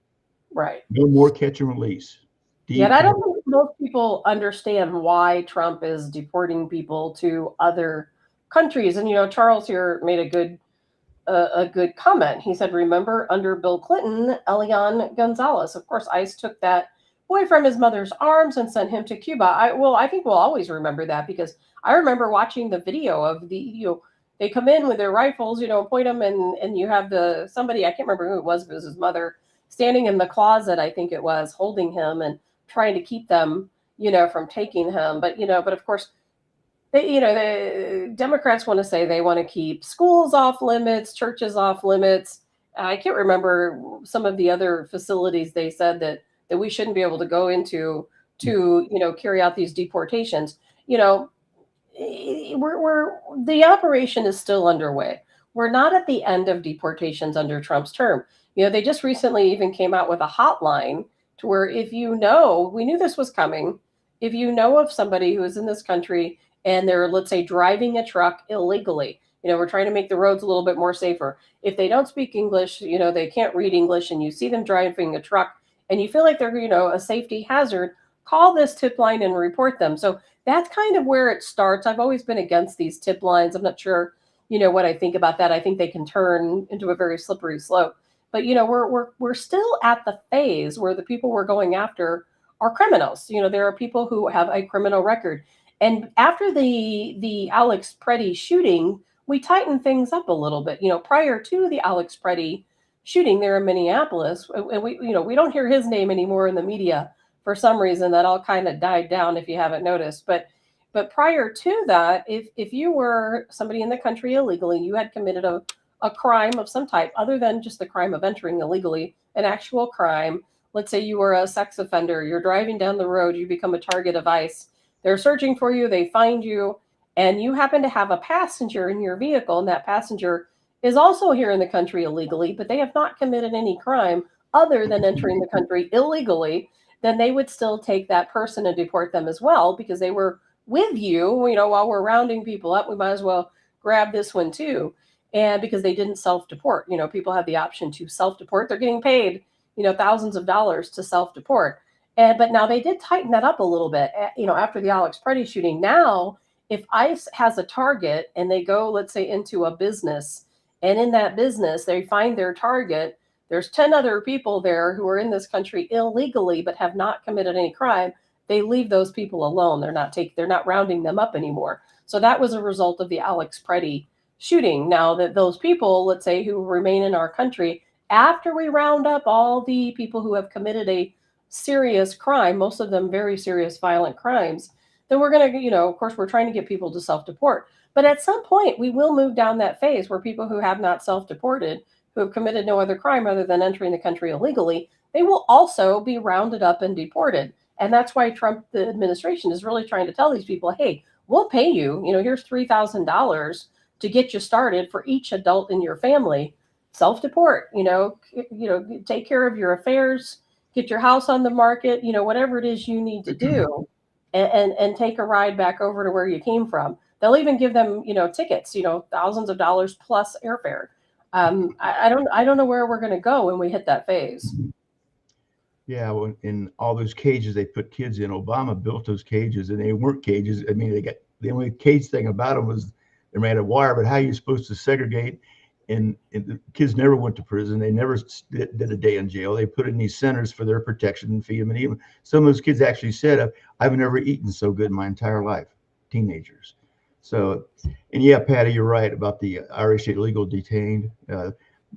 Right. No more catch and release. Yeah, and I don't think most people understand why Trump is deporting people to other countries. And Charles here made a good comment. He said, "Remember under Bill Clinton, Elian Gonzalez. Of course, ICE took that boy from his mother's arms and sent him to Cuba." I think we'll always remember that, because I remember watching the video of they come in with their rifles, point them, and you have somebody, I can't remember who it was, but it was his mother, standing in the closet, I think it was, holding him and trying to keep them, from taking him. But of course, the Democrats want to say they want to keep schools off limits, churches off limits. I can't remember some of the other facilities they said that we shouldn't be able to go into to, carry out these deportations. The operation is still underway. We're not at the end of deportations under Trump's term. They just recently even came out with a hotline to where we knew this was coming. If you know of somebody who is in this country and they're, let's say, driving a truck illegally, we're trying to make the roads a little bit more safer. If they don't speak English, they can't read English, and you see them driving a truck and you feel like they're, a safety hazard, call this tip line and report them. So that's kind of where it starts. I've always been against these tip lines. I'm not sure, what I think about that. I think they can turn into a very slippery slope. But we're still at the phase where the people we're going after are criminals. There are people who have a criminal record. And after the Alex Preddy shooting, we tightened things up a little bit. Prior to the Alex Preddy shooting there in Minneapolis, and we don't hear his name anymore in the media for some reason. That all kind of died down, if you haven't noticed. But prior to that, if you were somebody in the country illegally, you had committed a crime of some type other than just the crime of entering illegally, an actual crime. Let's say you were a sex offender, you're driving down the road, you become a target of ICE. They're searching for you, they find you, and you happen to have a passenger in your vehicle, and that passenger is also here in the country illegally, but they have not committed any crime other than entering the country illegally, then they would still take that person and deport them as well, because they were with you. While we're rounding people up, we might as well grab this one too. And because they didn't self-deport, people have the option to self-deport. They're getting paid, thousands of dollars to self-deport. But now they did tighten that up a little bit, after the Alex Preddy shooting. Now, if ICE has a target and they go, let's say, into a business, and in that business they find their target, there's 10 other people there who are in this country illegally but have not committed any crime, they leave those people alone. They're not rounding them up anymore. So that was a result of the Alex Preddy shooting. Now that those people, let's say, who remain in our country, after we round up all the people who have committed a serious crime, most of them very serious violent crimes, then we're going to, of course, we're trying to get people to self-deport. But at some point, we will move down that phase where people who have not self-deported, who have committed no other crime other than entering the country illegally, they will also be rounded up and deported. And that's why Trump, the administration, is really trying to tell these people, hey, we'll pay you, here's $3,000 to get you started for each adult in your family. Self-deport, take care of your affairs, get your house on the market, whatever it is you need to do, and take a ride back over to where you came from. They'll even give them, tickets, thousands of dollars plus airfare. I don't know where we're going to go when we hit that phase. Yeah, well, in all those cages they put kids in, Obama built those cages, and they weren't cages. I mean, the only cage thing about them was they made of wire. But how are you supposed to segregate? And the kids never went to prison. They never did a day in jail. They put in these centers for their protection and feed them. And even some of those kids actually said, I've never eaten so good in my entire life, teenagers. So, and yeah, Patty, you're right about the Irish illegal detained.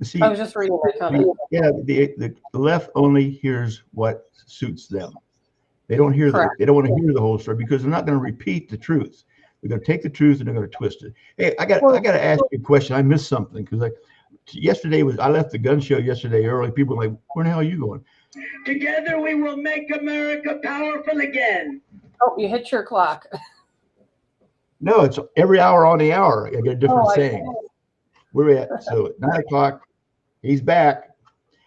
See, I was just reading that comment. The left only hears what suits them. They don't hear they don't want to hear the whole story, because they're not going to repeat the truth. They're going to take the truth and they're going to twist it. Hey, I got to ask you a question. I missed something, because I left the gun show yesterday early. People were like, where the hell are you going? Together we will make America powerful again. Oh, you hit your clock. No, it's every hour on the hour. I get a different saying. We're at 9 o'clock. He's back.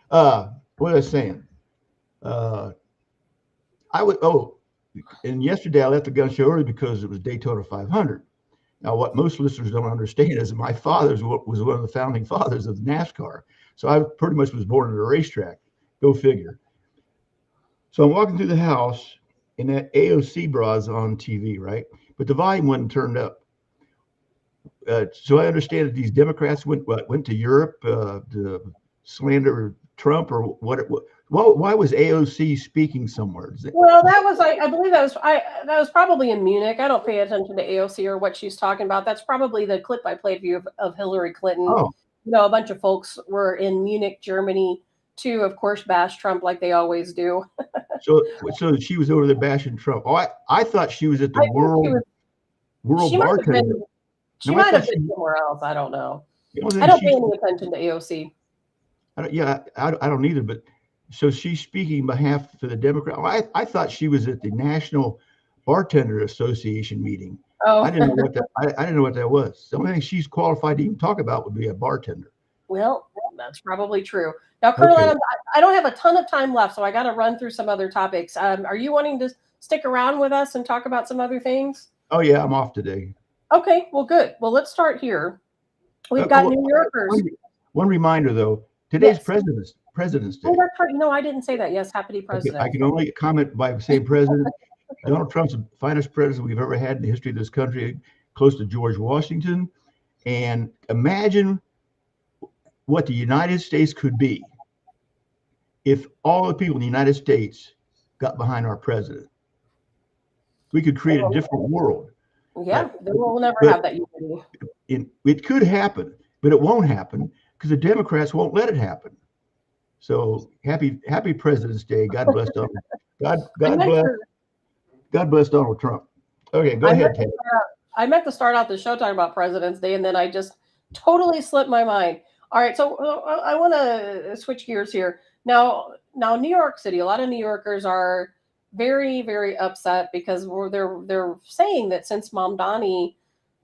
What was I saying? And yesterday I left the gun show early because it was Daytona 500. Now, what most listeners don't understand is that my father was one of the founding fathers of NASCAR. So I pretty much was born at a racetrack. Go figure. So I'm walking through the house, and that AOC bra's on TV, right? But the volume wasn't turned up. So I understand that these Democrats went to Europe to slander Trump, or what? Why was AOC speaking somewhere? Well, that was I believe that was probably in Munich. I don't pay attention to AOC or what she's talking about. That's probably the clip I played for you of Hillary Clinton. Oh. A bunch of folks were in Munich, Germany, to, of course, bash Trump like they always do. So she was over there bashing Trump. Oh, I thought she was at the World Bartender. She might have been somewhere else. I don't know. I don't pay any attention to AOC. I don't either. But so she's speaking on behalf for the Democrat. I thought she was at the National Bartender Association meeting. Oh, I didn't know what that. I didn't know what that was. The only thing she's qualified to even talk about would be a bartender. Well, that's probably true. Now, Colonel Adams, I don't have a ton of time left, so I got to run through some other topics. Are you wanting to stick around with us and talk about some other things? Oh yeah, I'm off today. Okay, well, good. Well, let's start here. We've got New Yorkers. One reminder, though, today's President's Day. Oh, that's right. No, I didn't say that. Yes, happy president. I can only comment by saying president. Donald Trump's the finest president we've ever had in the history of this country, close to George Washington. And imagine what the United States could be if all the people in the United States got behind our president. We could create a different world. Yeah, we'll never have that unity. It could happen, but it won't happen because the Democrats won't let it happen. So happy President's Day. God bless Donald. God bless Donald Trump. Okay, go ahead, Ted. I meant to start out the show talking about President's Day, and then I just totally slipped my mind. All right, so I want to switch gears here. Now, New York City, a lot of New Yorkers are very, very upset because they're saying that since Mamdani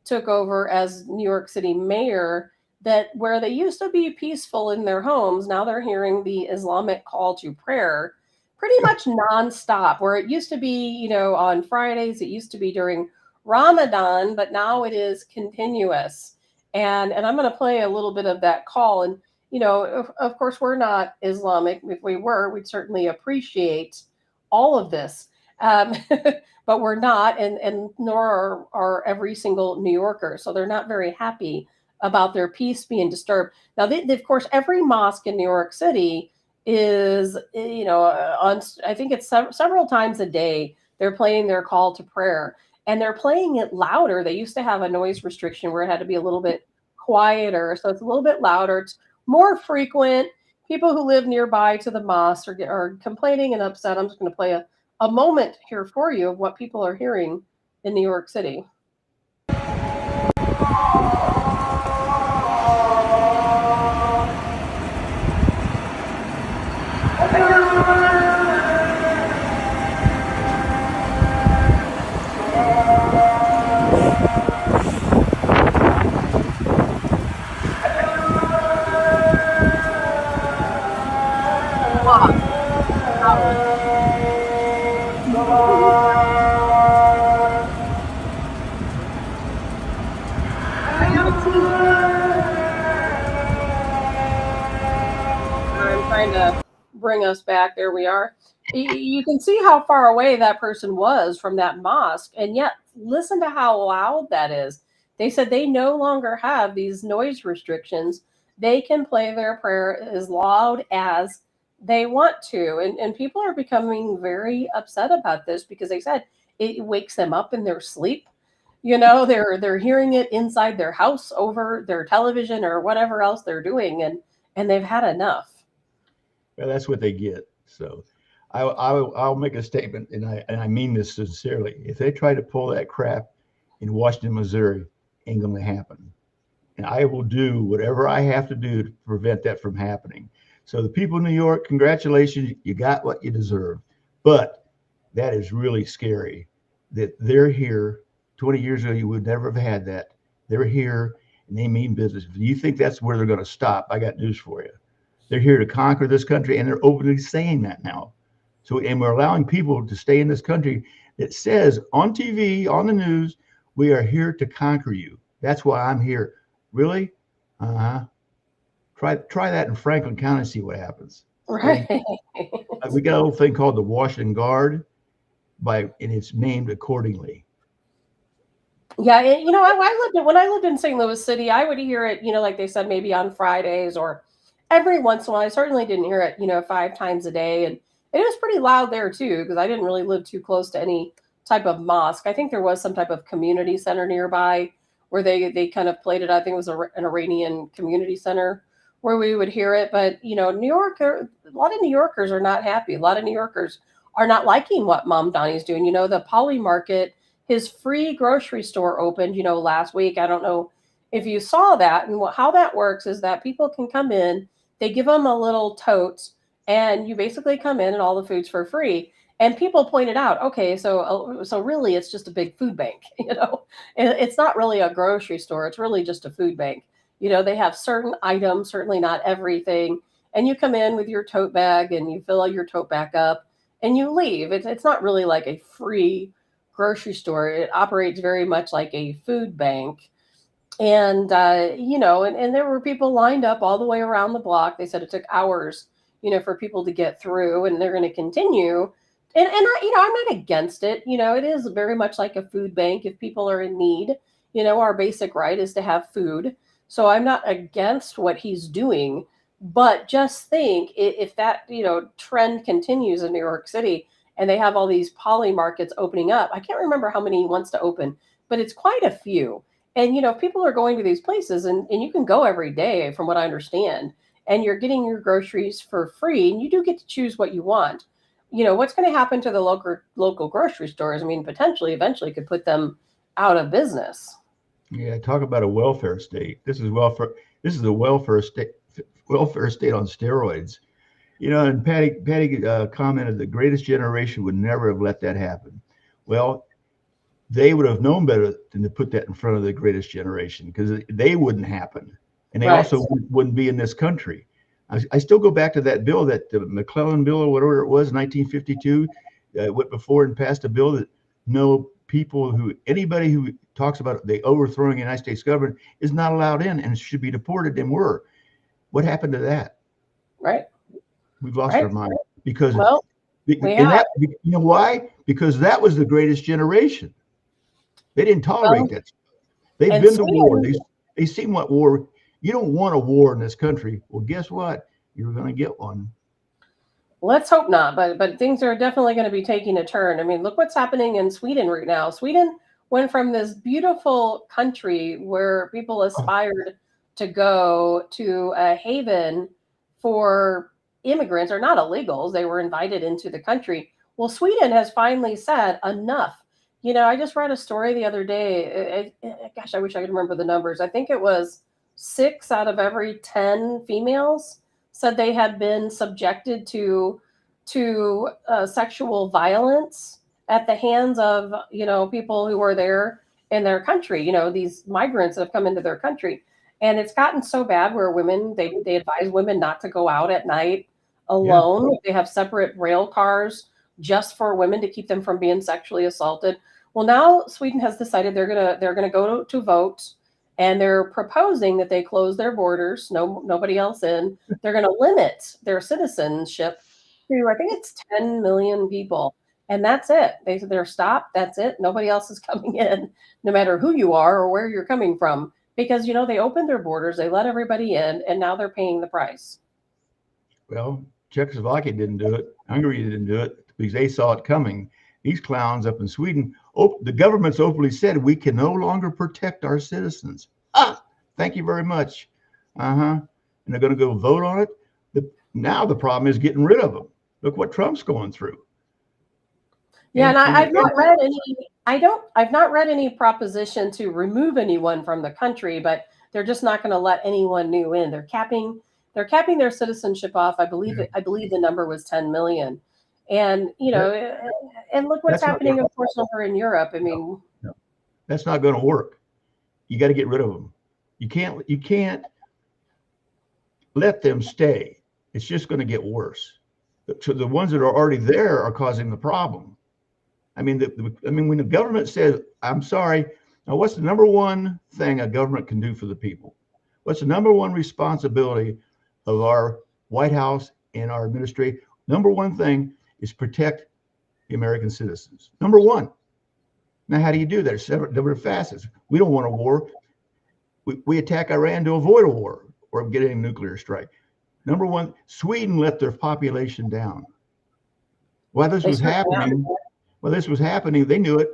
took over as New York City mayor, that where they used to be peaceful in their homes, now they're hearing the Islamic call to prayer pretty much nonstop. Where it used to be, on Fridays, it used to be during Ramadan, but now it is continuous. And I'm going to play a little bit of that call. And, of course, we're not Islamic. If we were, we'd certainly appreciate all of this. But we're not, and nor are every single New Yorker. So they're not very happy about their peace being disturbed. Now, of course, every mosque in New York City is, on, I think it's several times a day, they're playing their call to prayer. And they're playing it louder. They used to have a noise restriction where it had to be a little bit quieter. So it's a little bit louder. It's more frequent. People who live nearby to the mosque are complaining and upset. I'm just going to play a moment here for you of what people are hearing in New York City. To bring us back. There we are. You can see how far away that person was from that mosque, and yet listen to how loud that is. They said they no longer have these noise restrictions. They can play their prayer as loud as they want to, and people are becoming very upset about this because they said it wakes them up in their sleep. They're hearing it inside their house over their television or whatever else they're doing, and they've had enough. Well, that's what they get. So I'll make a statement, and I mean this sincerely. If they try to pull that crap in Washington, Missouri, ain't going to happen. And I will do whatever I have to do to prevent that from happening. So the people in New York, congratulations, you got what you deserve. But that is really scary that they're here. 20 years ago, you would never have had that. They're here, and they mean business. If you think that's where they're going to stop, I got news for you. They're here to conquer this country, and they're openly saying that now. So, and we're allowing people to stay in this country that says on TV, on the news, we are here to conquer you. That's why I'm here. Really? Try that in Franklin County, see what happens. Right. We got a little thing called the Washington Guard, and it's named accordingly. Yeah, when I lived in St. Louis City, I would hear it, like they said, maybe on Fridays or every once in a while. I certainly didn't hear it, 5 times a day. And it was pretty loud there too, because I didn't really live too close to any type of mosque. I think there was some type of community center nearby where they kind of played it. I think it was an Iranian community center where we would hear it. But, New York, a lot of New Yorkers are not happy. A lot of New Yorkers are not liking what Mamdani's doing. The Poly Market, his free grocery store opened, last week. I don't know if you saw that. And how that works is that people can come in, they give them a little tote, and you basically come in and all the food's for free. And people pointed out, okay, so really it's just a big food bank, It's not really a grocery store. It's really just a food bank. They have certain items, certainly not everything. And you come in with your tote bag and you fill your tote back up and you leave. It's not really like a free grocery store. It operates very much like a food bank. And, and there were people lined up all the way around the block. They said it took hours, for people to get through, and they're going to continue. And I'm not against it. It is very much like a food bank. If people are in need, our basic right is to have food. So I'm not against what he's doing, but just think if that, trend continues in New York City and they have all these poly markets opening up. I can't remember how many he wants to open, but it's quite a few. And, people are going to these places and you can go every day from what I understand, and you're getting your groceries for free, and you do get to choose what you want. What's going to happen to the local grocery stores? I mean, potentially, eventually could put them out of business. Yeah, talk about a welfare state. This is welfare. This is a welfare state on steroids. And Patty commented the greatest generation would never have let that happen. Well, they would have known better than to put that in front of the greatest generation, because they wouldn't happen, and they also wouldn't be in this country. I still go back to that bill, that the McClellan bill or whatever it was, 1952, went before and passed a bill that anybody who talks about the overthrowing the United States government is not allowed in and should be deported, and were. What happened to that? Right. We've lost our mind because, that, you know why? Because that was the greatest generation. They didn't tolerate that. They've been to war. They've seen what war. You don't want a war in this country. Well, guess what? You're going to get one. Let's hope not, but things are definitely going to be taking a turn. I mean, look what's happening in Sweden right now. Sweden went from this beautiful country where people aspired to go to a haven for immigrants, or not illegals. They were invited into the country. Well, Sweden has finally said enough. I just read a story the other day. Gosh, I wish I could remember the numbers. I think it was 6 out of every 10 females said they had been subjected to sexual violence at the hands of people who are there in their country. These migrants that have come into their country, and it's gotten so bad where women they advise women not to go out at night alone. Yeah. They have separate rail cars just for women to keep them from being sexually assaulted. Well, now Sweden has decided they're gonna go to vote. And they're proposing that they close their borders, nobody else in. They're going to limit their citizenship to, I think it's 10 million people. And that's it. They said they're stopped. That's it. Nobody else is coming in, no matter who you are or where you're coming from. Because, they opened their borders, they let everybody in, and now they're paying the price. Well, Czechoslovakia didn't do it. Hungary didn't do it because they saw it coming. These clowns up in Sweden, the government's openly said we can no longer protect our citizens. Thank you very much. And they're going to go vote on it. Now the problem is getting rid of them. Look what Trump's going through. Yeah, and I've not read any. I've not read any proposition to remove anyone from the country, but they're just not going to let anyone new in. They're capping their citizenship off. I believe the number was 10 million. And, and look what's happening, of course, over in Europe. I mean, no, that's not going to work. You got to get rid of them. You can't let them stay. It's just going to get worse. So the ones that are already there are causing the problem. I mean, when the government says, I'm sorry, now what's the number one thing a government can do for the people? What's the number one responsibility of our White House and our administration? Number one thing is protect the American citizens. Number one. Now, how do you do that? There's several different facets. We don't want a war. We attack Iran to avoid a war or get a nuclear strike. Number one, Sweden let their population down. While this was happening, they knew it.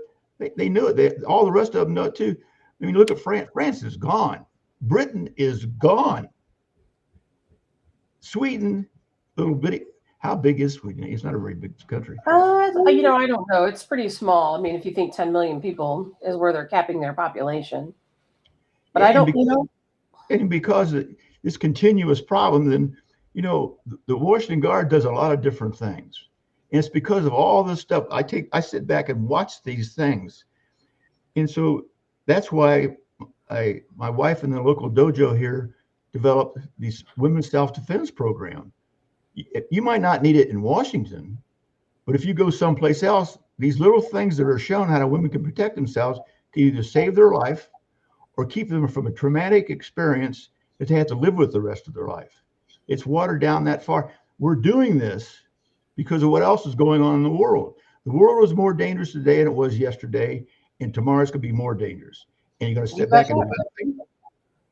They knew it. All the rest of them know it too. I mean, look at France. France is gone. Britain is gone. Sweden, little bitty. How big is Sweden? It's not a very big country. I don't know. It's pretty small. I mean, if you think 10 million people is where they're capping their population. But and because of this continuous problem, then, the Washington Guard does a lot of different things. And it's because of all this stuff. I sit back and watch these things. And so that's why my wife and the local dojo here developed these women's self-defense program. You might not need it in Washington, but if you go someplace else, these little things that are shown how women can protect themselves can either save their life or keep them from a traumatic experience that they have to live with the rest of their life. It's watered down that far. we're doing this because of what else is going on in the world. The world is more dangerous today than it was yesterday, and tomorrow's going to be more dangerous. And you're going to step back and do nothing?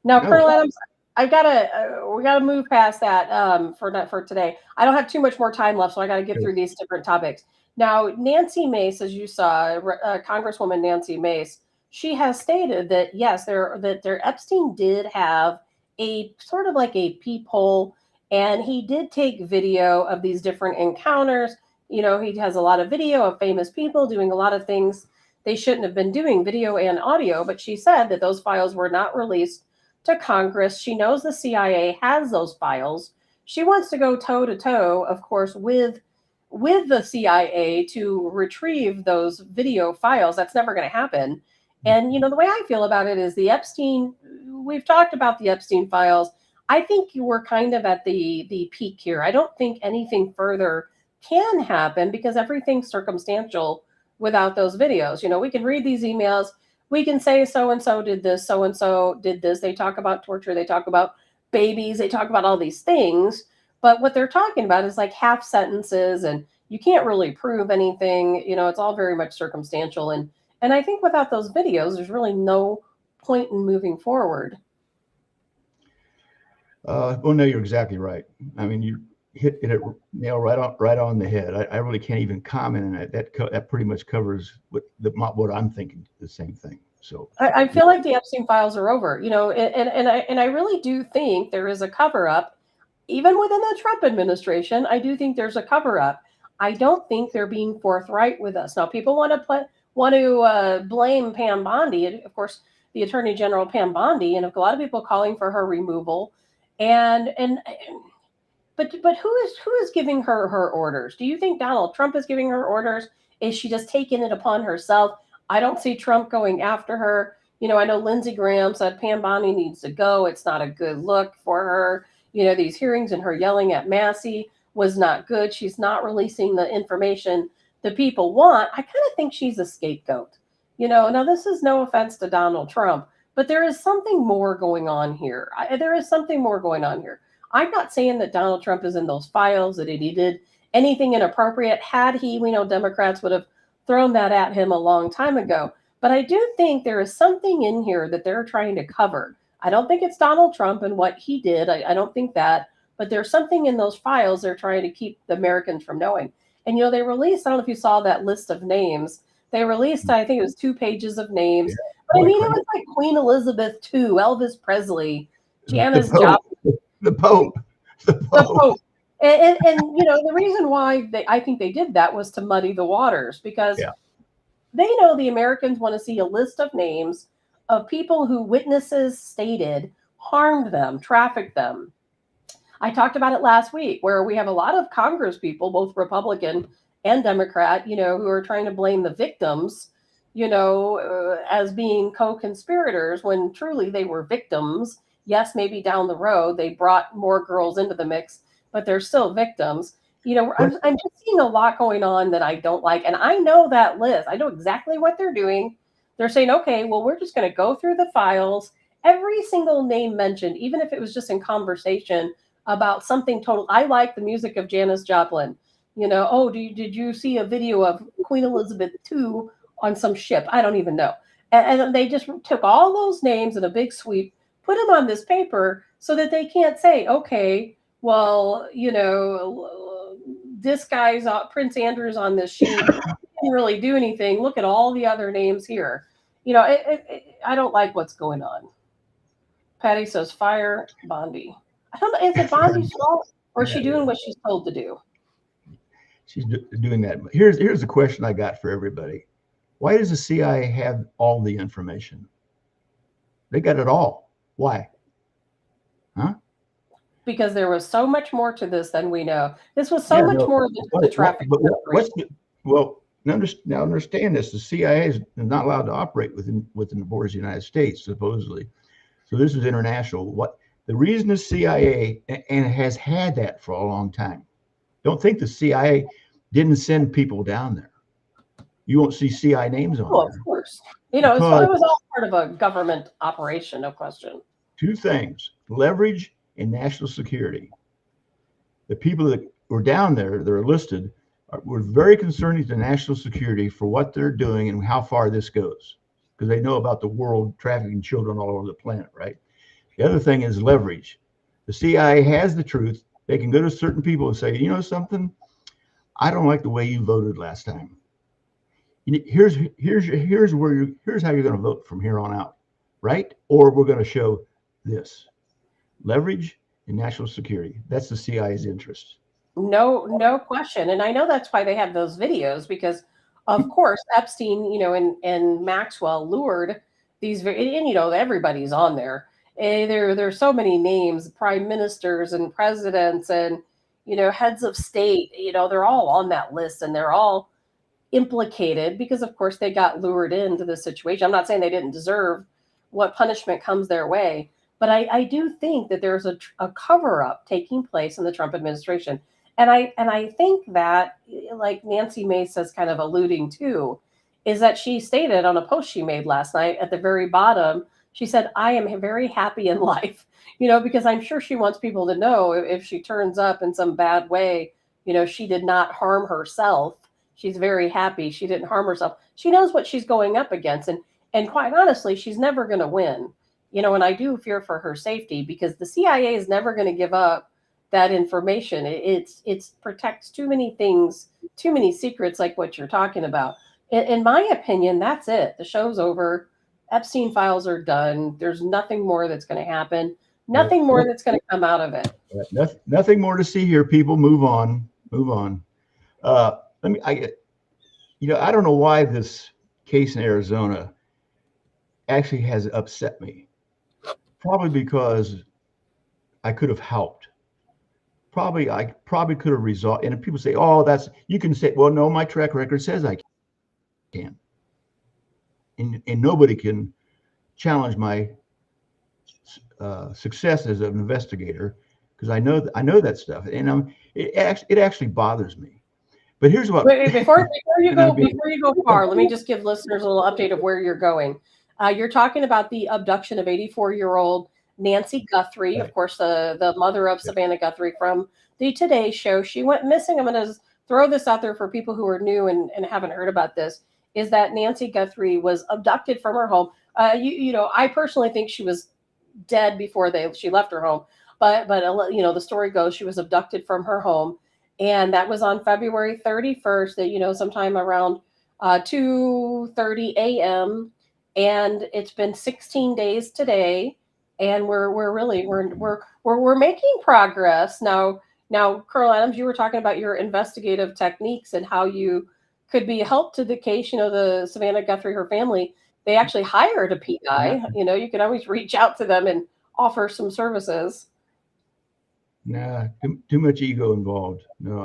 Now, No. Colonel Adams, we gotta move past that for today. I don't have too much more time left, so I got to get through these different topics. Now, Nancy Mace, as you saw, Congresswoman Nancy Mace, she has stated that yes, Epstein did have a sort of like a peephole, and he did take video of these different encounters. You know, he has a lot of video of famous people doing a lot of things they shouldn't have been doing, video and audio. But she said that those files were not released to Congress. She knows the CIA has those files. She wants to go toe to toe, of course, with the CIA to retrieve those video files. That's never going to happen. And, you know, the way I feel about it is the Epstein, we've talked about the Epstein files. I think you were kind of at the peak here. I don't think anything further can happen because everything's circumstantial without those videos. You know, we can read these emails. We can say so-and-so did this, so-and-so did this. They talk about torture. They talk about babies. They talk about all these things. But what they're talking about is like half sentences, and you can't really prove anything. You know, it's all very much circumstantial. And I think without those videos, there's really no point in moving forward. Well, no, you're exactly right. I mean, you hit it nail right on the head. I really can't even comment on it. That pretty much covers what I'm thinking. The same thing. So I feel like the Epstein files are over. You know, and I really do think there is a cover up, even within the Trump administration. I do think there's a cover up. I don't think they're being forthright with us. Now, people want to blame Pam Bondi, and of course, the Attorney General Pam Bondi, and a lot of people calling for her removal. But who is giving her orders? Do you think Donald Trump is giving her orders? Is she just taking it upon herself? I don't see Trump going after her. You know, I know Lindsey Graham said Pam Bondi needs to go. It's not a good look for her. You know, these hearings and her yelling at Massey was not good. She's not releasing the information the people want. I kind of think she's a scapegoat. You know, now this is no offense to Donald Trump, but there is something more going on here. There is something more going on here. I'm not saying that Donald Trump is in those files, that he did anything inappropriate. Had he, we know Democrats would have thrown that at him a long time ago. But I do think there is something in here that they're trying to cover. I don't think it's Donald Trump and what he did. I don't think that. But there's something in those files they're trying to keep the Americans from knowing. And, you know, they released, I don't know if you saw that list of names. They released, I think it was 2 pages of names. Yeah. But I mean, it was like Queen Elizabeth II, Elvis Presley, Janis Joplin. The Pope. The Pope. And you know, the reason why I think they did that was to muddy the waters, because they know the Americans want to see a list of names of people who witnesses stated harmed them, trafficked them. I talked about it last week, where we have a lot of Congress people, both Republican and Democrat, you know, who are trying to blame the victims, you know, as being co-conspirators when truly they were victims. Yes, maybe down the road they brought more girls into the mix, but they're still victims. You know, I'm just seeing a lot going on that I don't like. And I know that list. I know exactly what they're doing. They're saying, okay, well, we're just going to go through the files. Every single name mentioned, even if it was just in conversation about something total. I like the music of Janis Joplin. You know, oh, did you see a video of Queen Elizabeth II on some ship? I don't even know. And they just took all those names in a big sweep, put them on this paper so that they can't say, okay, well, you know, this guy's Prince Andrew's on this sheet. He didn't really do anything. Look at all the other names here. You know, I don't like what's going on. Patty says, fire Bondi. I don't know. Is it Bondi's fault, or is she doing what she's told to do? She's doing that. Here's the question I got for everybody. Why does the CIA have all the information? They got it all. Why? Huh? Because there was so much more to this than we know. This was so much more than the traffic. Now understand this. The CIA is not allowed to operate within the borders of the United States, supposedly. So this is international. The reason the CIA, and has had that for a long time, don't think the CIA didn't send people down there. You won't see CIA names on there. Of course. You know, it was all part of a government operation, no question. 2 things: leverage and national security. The people that were down there, they're listed, were very concerning to national security for what they're doing and how far this goes, because they know about the world trafficking children all over the planet, right? The other thing is leverage. The CIA has the truth. They can go to certain people and say, you know something, I don't like the way you voted last time. Here's how you're going to vote from here on out, right? Or we're going to show this leverage in national security. That's the CIA's interest. No question. And I know that's why they have those videos, because of course Epstein, and Maxwell lured these, and everybody's on there. There's so many names, prime ministers and presidents and, heads of state, they're all on that list, and they're all implicated because of course they got lured into the situation. I'm not saying they didn't deserve what punishment comes their way, but I do think that there's a cover up taking place in the Trump administration. And I think that, like Nancy Mace is kind of alluding to, is that she stated on a post she made last night at the very bottom, she said, I am very happy in life, because I'm sure she wants people to know if she turns up in some bad way, she did not harm herself. She's very happy she didn't harm herself. She knows what she's going up against. And quite honestly, she's never going to win, and I do fear for her safety, because the CIA is never going to give up that information. It protects too many things, too many secrets, like what you're talking about. In my opinion, that's it. The show's over. Epstein files are done. There's nothing more that's going to happen. Nothing more that's going to come out of it. Nothing more to see here, people. Move on. I don't know why this case in Arizona actually has upset me. Probably because I could have helped. I probably could have resolved. And if people say, "Oh, you can say," well, no, my track record says I can, and nobody can challenge my success as an investigator, because I know that stuff, and it actually bothers me. But here's what. Wait, before you go far, let me just give listeners a little update of where you're going. You're talking about the abduction of 84-year-old Nancy Guthrie, right. Of course, the mother of Savannah Guthrie from the Today Show. She went missing. I'm going to throw this out there for people who are new and haven't heard about this, is that Nancy Guthrie was abducted from her home. I personally think she was dead before she left her home. But the story goes she was abducted from her home. And that was on February 31st, sometime around 2:30 a.m. And it's been 16 days today. And we're making progress now. Col Adams, you were talking about your investigative techniques and how you could be a help to the case. The Savannah Guthrie, her family, they actually hired a PI. You can always reach out to them and offer some services. Nah, too much ego involved. No,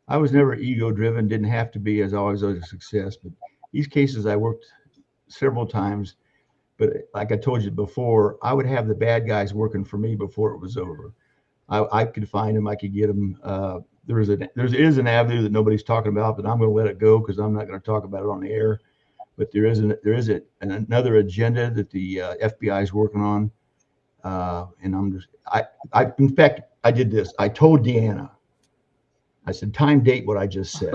I was never ego driven. Didn't have to be, as always, a success. But these cases, I worked several times. But like I told you before, I would have the bad guys working for me before it was over. I could find them. I could get them. There is an avenue that nobody's talking about, but I'm going to let it go because I'm not going to talk about it on the air. But there is another agenda that the FBI is working on, and in fact, I did this. I told Deanna, I said, time date what I just said,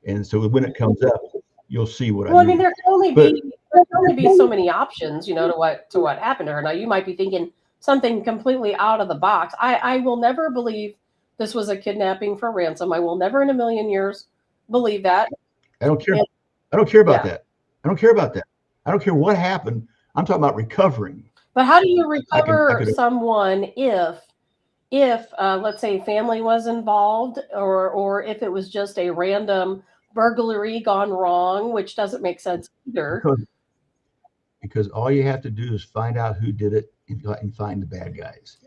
and so when it comes up, you'll see what I mean. Well, I mean, there can only be so many options, to what happened to her. Now, you might be thinking something completely out of the box. I will never believe this was a kidnapping for ransom. I will never in a million years believe that. I don't care. I don't care about that. I don't care about that. I don't care what happened. I'm talking about recovering. But how do you recover someone if let's say family was involved, or if it was just a random burglary gone wrong, which doesn't make sense either? Because all you have to do is find out who did it and find the bad guys.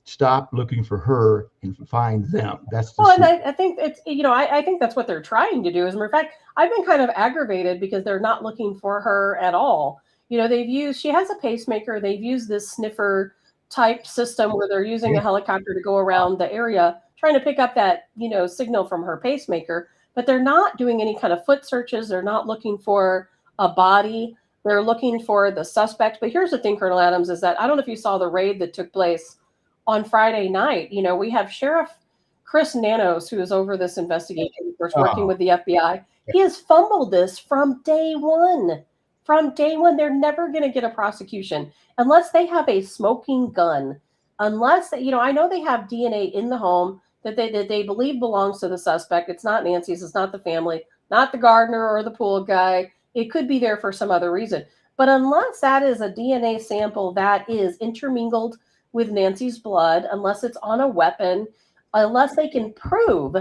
Stop looking for her and find them. That's the and I think it's I think that's what they're trying to do. As a matter of fact, I've been kind of aggravated because they're not looking for her at all. She has a pacemaker. They've used this sniffer type system where they're using a helicopter to go around the area trying to pick up that signal from her pacemaker, but they're not doing any kind of foot searches. They're not looking for a body. They're looking for the suspect. But here's the thing, Col Adams, is that I don't know if you saw the raid that took place on Friday night. We have Sheriff Chris Nanos, who is over this investigation, of course, working with the FBI, he has fumbled this from day one. From day one, they're never going to get a prosecution unless they have a smoking gun. Unless, I know they have DNA in the home that they believe belongs to the suspect. It's not Nancy's, it's not the family, not the gardener or the pool guy. It could be there for some other reason. But unless that is a DNA sample that is intermingled with Nancy's blood, unless it's on a weapon, unless they can prove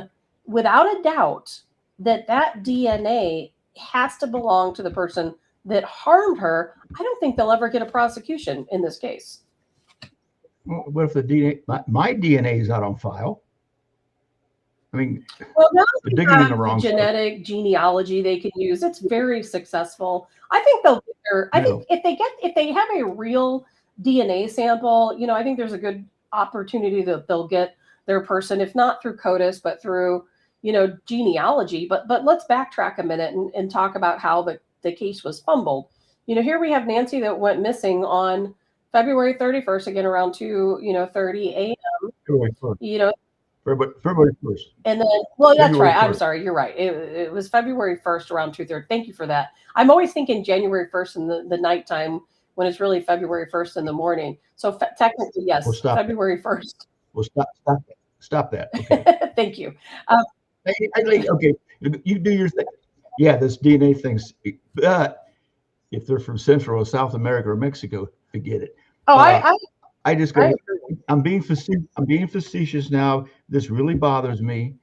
without a doubt that DNA has to belong to the person that harmed her, I don't think they'll ever get a prosecution in this case. Well, what if the DNA, my DNA is not on file? I mean, well, now they're digging in the wrong genetic genealogy they can use. It's very successful. I think they'll get their, I think if they have a real DNA sample, I think there's a good opportunity that they'll get their person, if not through CODIS, but through, genealogy. But let's backtrack a minute and talk about how the case was fumbled. Here we have Nancy that went missing on February 31st, again around 2:30 a.m. February 1st. And then, well, that's right. I'm sorry. You're right. It was February 1st around 2:30. Thank you for that. I'm always thinking January 1st in the nighttime when it's really February 1st in the morning. So technically, yes, February 1st. Well, stop that. Okay. Thank you. Okay, you do your thing. Yeah, this DNA thing's, but if they're from Central or South America or Mexico, forget it. Oh, I just go. I'm being facetious now. This really bothers me.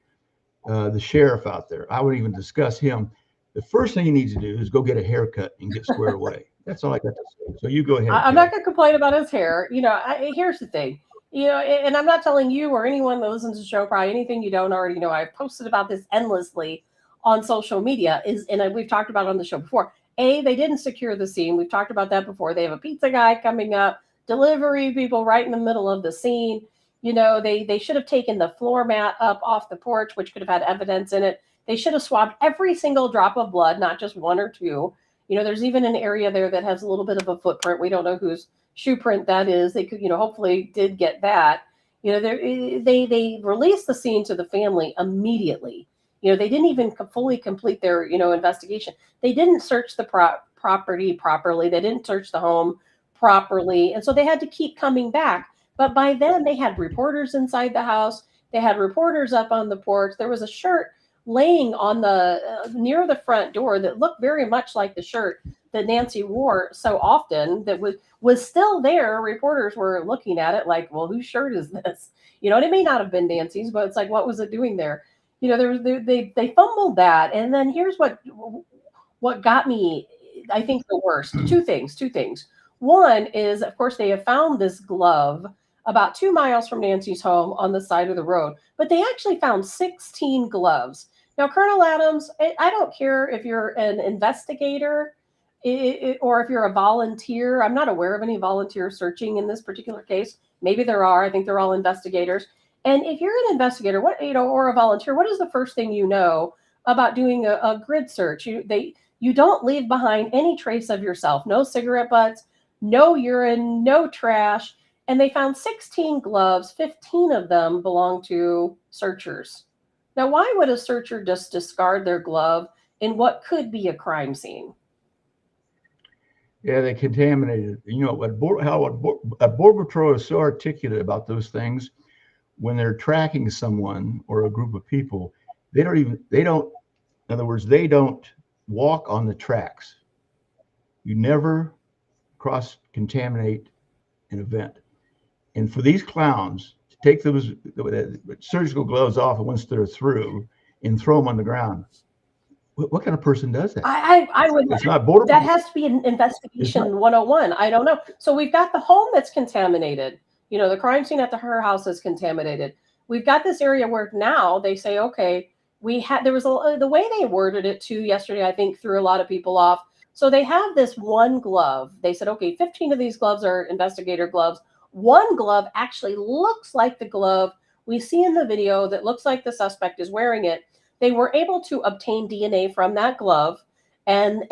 The sheriff out there, I wouldn't even discuss him. The first thing he needs to do is go get a haircut and get squared away. That's all I got to say. So you go ahead. I'm not going to complain about his hair. Here's the thing. And I'm not telling you or anyone that listens to the show probably anything you don't already know. I've posted about this endlessly on social media. And we've talked about it on the show before. They didn't secure the scene. We've talked about that before. They have a pizza guy coming up, delivery people right in the middle of the scene. They should have taken the floor mat up off the porch, which could have had evidence in it. They should have swabbed every single drop of blood, not just one or two. There's even an area there that has a little bit of a footprint. We don't know whose shoe print that is. They could, hopefully did get that. They released the scene to the family immediately. They didn't even fully complete their, investigation. They didn't search the property properly. They didn't search the home properly. And so they had to keep coming back. But by then they had reporters inside the house. They had reporters up on the porch. There was a shirt laying on the near the front door that looked very much like the shirt that Nancy wore so often that was still there. Reporters were looking at it like, well, whose shirt is this? And it may not have been Nancy's, but it's like, what was it doing there? They fumbled that. And then here's what got me, I think, the worst. Two things. One is, of course, they have found this glove about 2 miles from Nancy's home on the side of the road, but they actually found 16 gloves. Now, Colonel Adams, I don't care if you're an investigator or if you're a volunteer. I'm not aware of any volunteer searching in this particular case. Maybe there are. I think they're all investigators. And if you're an investigator, or a volunteer, what is the first thing you know about doing a grid search? You don't leave behind any trace of yourself. No cigarette butts, no urine, no trash. And they found 16 gloves. 15 of them belong to searchers. Now, why would a searcher just discard their glove in what could be a crime scene? Yeah, they contaminated. How a border patrol is so articulate about those things. When they're tracking someone or a group of people, they don't walk on the tracks. You never cross-contaminate an event. And for these clowns to take those surgical gloves off once they're through and throw them on the ground, what kind of person does that? I would. It's not border. That has to be an investigation 101. I don't know. So we've got the home that's contaminated. The crime scene at her house is contaminated. We've got this area where now they say, okay, there was the way they worded it too yesterday, I think threw a lot of people off. So they have this one glove. They said, okay, 15 of these gloves are investigator gloves. One glove actually looks like the glove we see in the video that looks like the suspect is wearing it. They were able to obtain DNA from that glove, and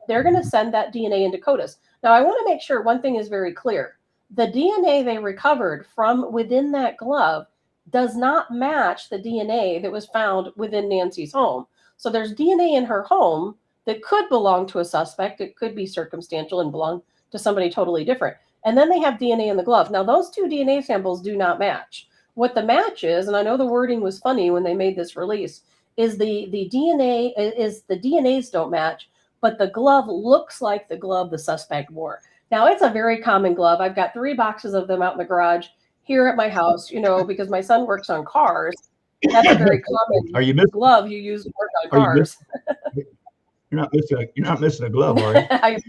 they're going to send that DNA into CODIS. Now, I want to make sure one thing is very clear. The DNA they recovered from within that glove does not match the DNA that was found within Nancy's home. So there's DNA in her home that could belong to a suspect. It could be circumstantial and belong to somebody totally different. And then they have DNA in the glove. Now, those two DNA samples do not match. What the match is, and I know the wording was funny when they made this release, is the DNAs don't match, but the glove looks like the glove the suspect wore. Now, it's a very common glove. I've got 3 boxes of them out in the garage here at my house, because my son works on cars. That's a very common glove you use to work on cars. You're not missing a glove, are you? I'm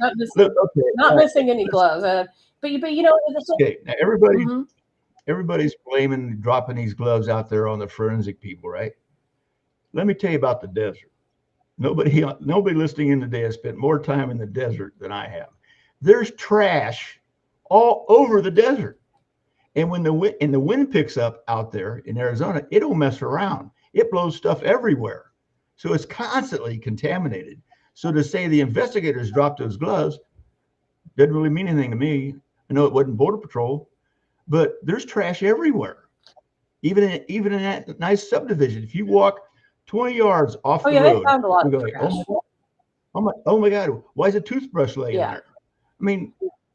not missing any gloves. But okay. Now everybody's dropping these gloves out there on the forensic people, right? Let me tell you about the desert. Nobody listening in today has spent more time in the desert than I have. There's trash all over the desert. And when the wind picks up out there in Arizona, it don't mess around. It blows stuff everywhere. So it's constantly contaminated. So to say the investigators dropped those gloves doesn't really mean anything to me. I know it wasn't Border Patrol, but there's trash everywhere. Even in that nice subdivision, if you walk 20 yards off the road, they found a lot of trash. Oh my God, why is a toothbrush laying there? I mean,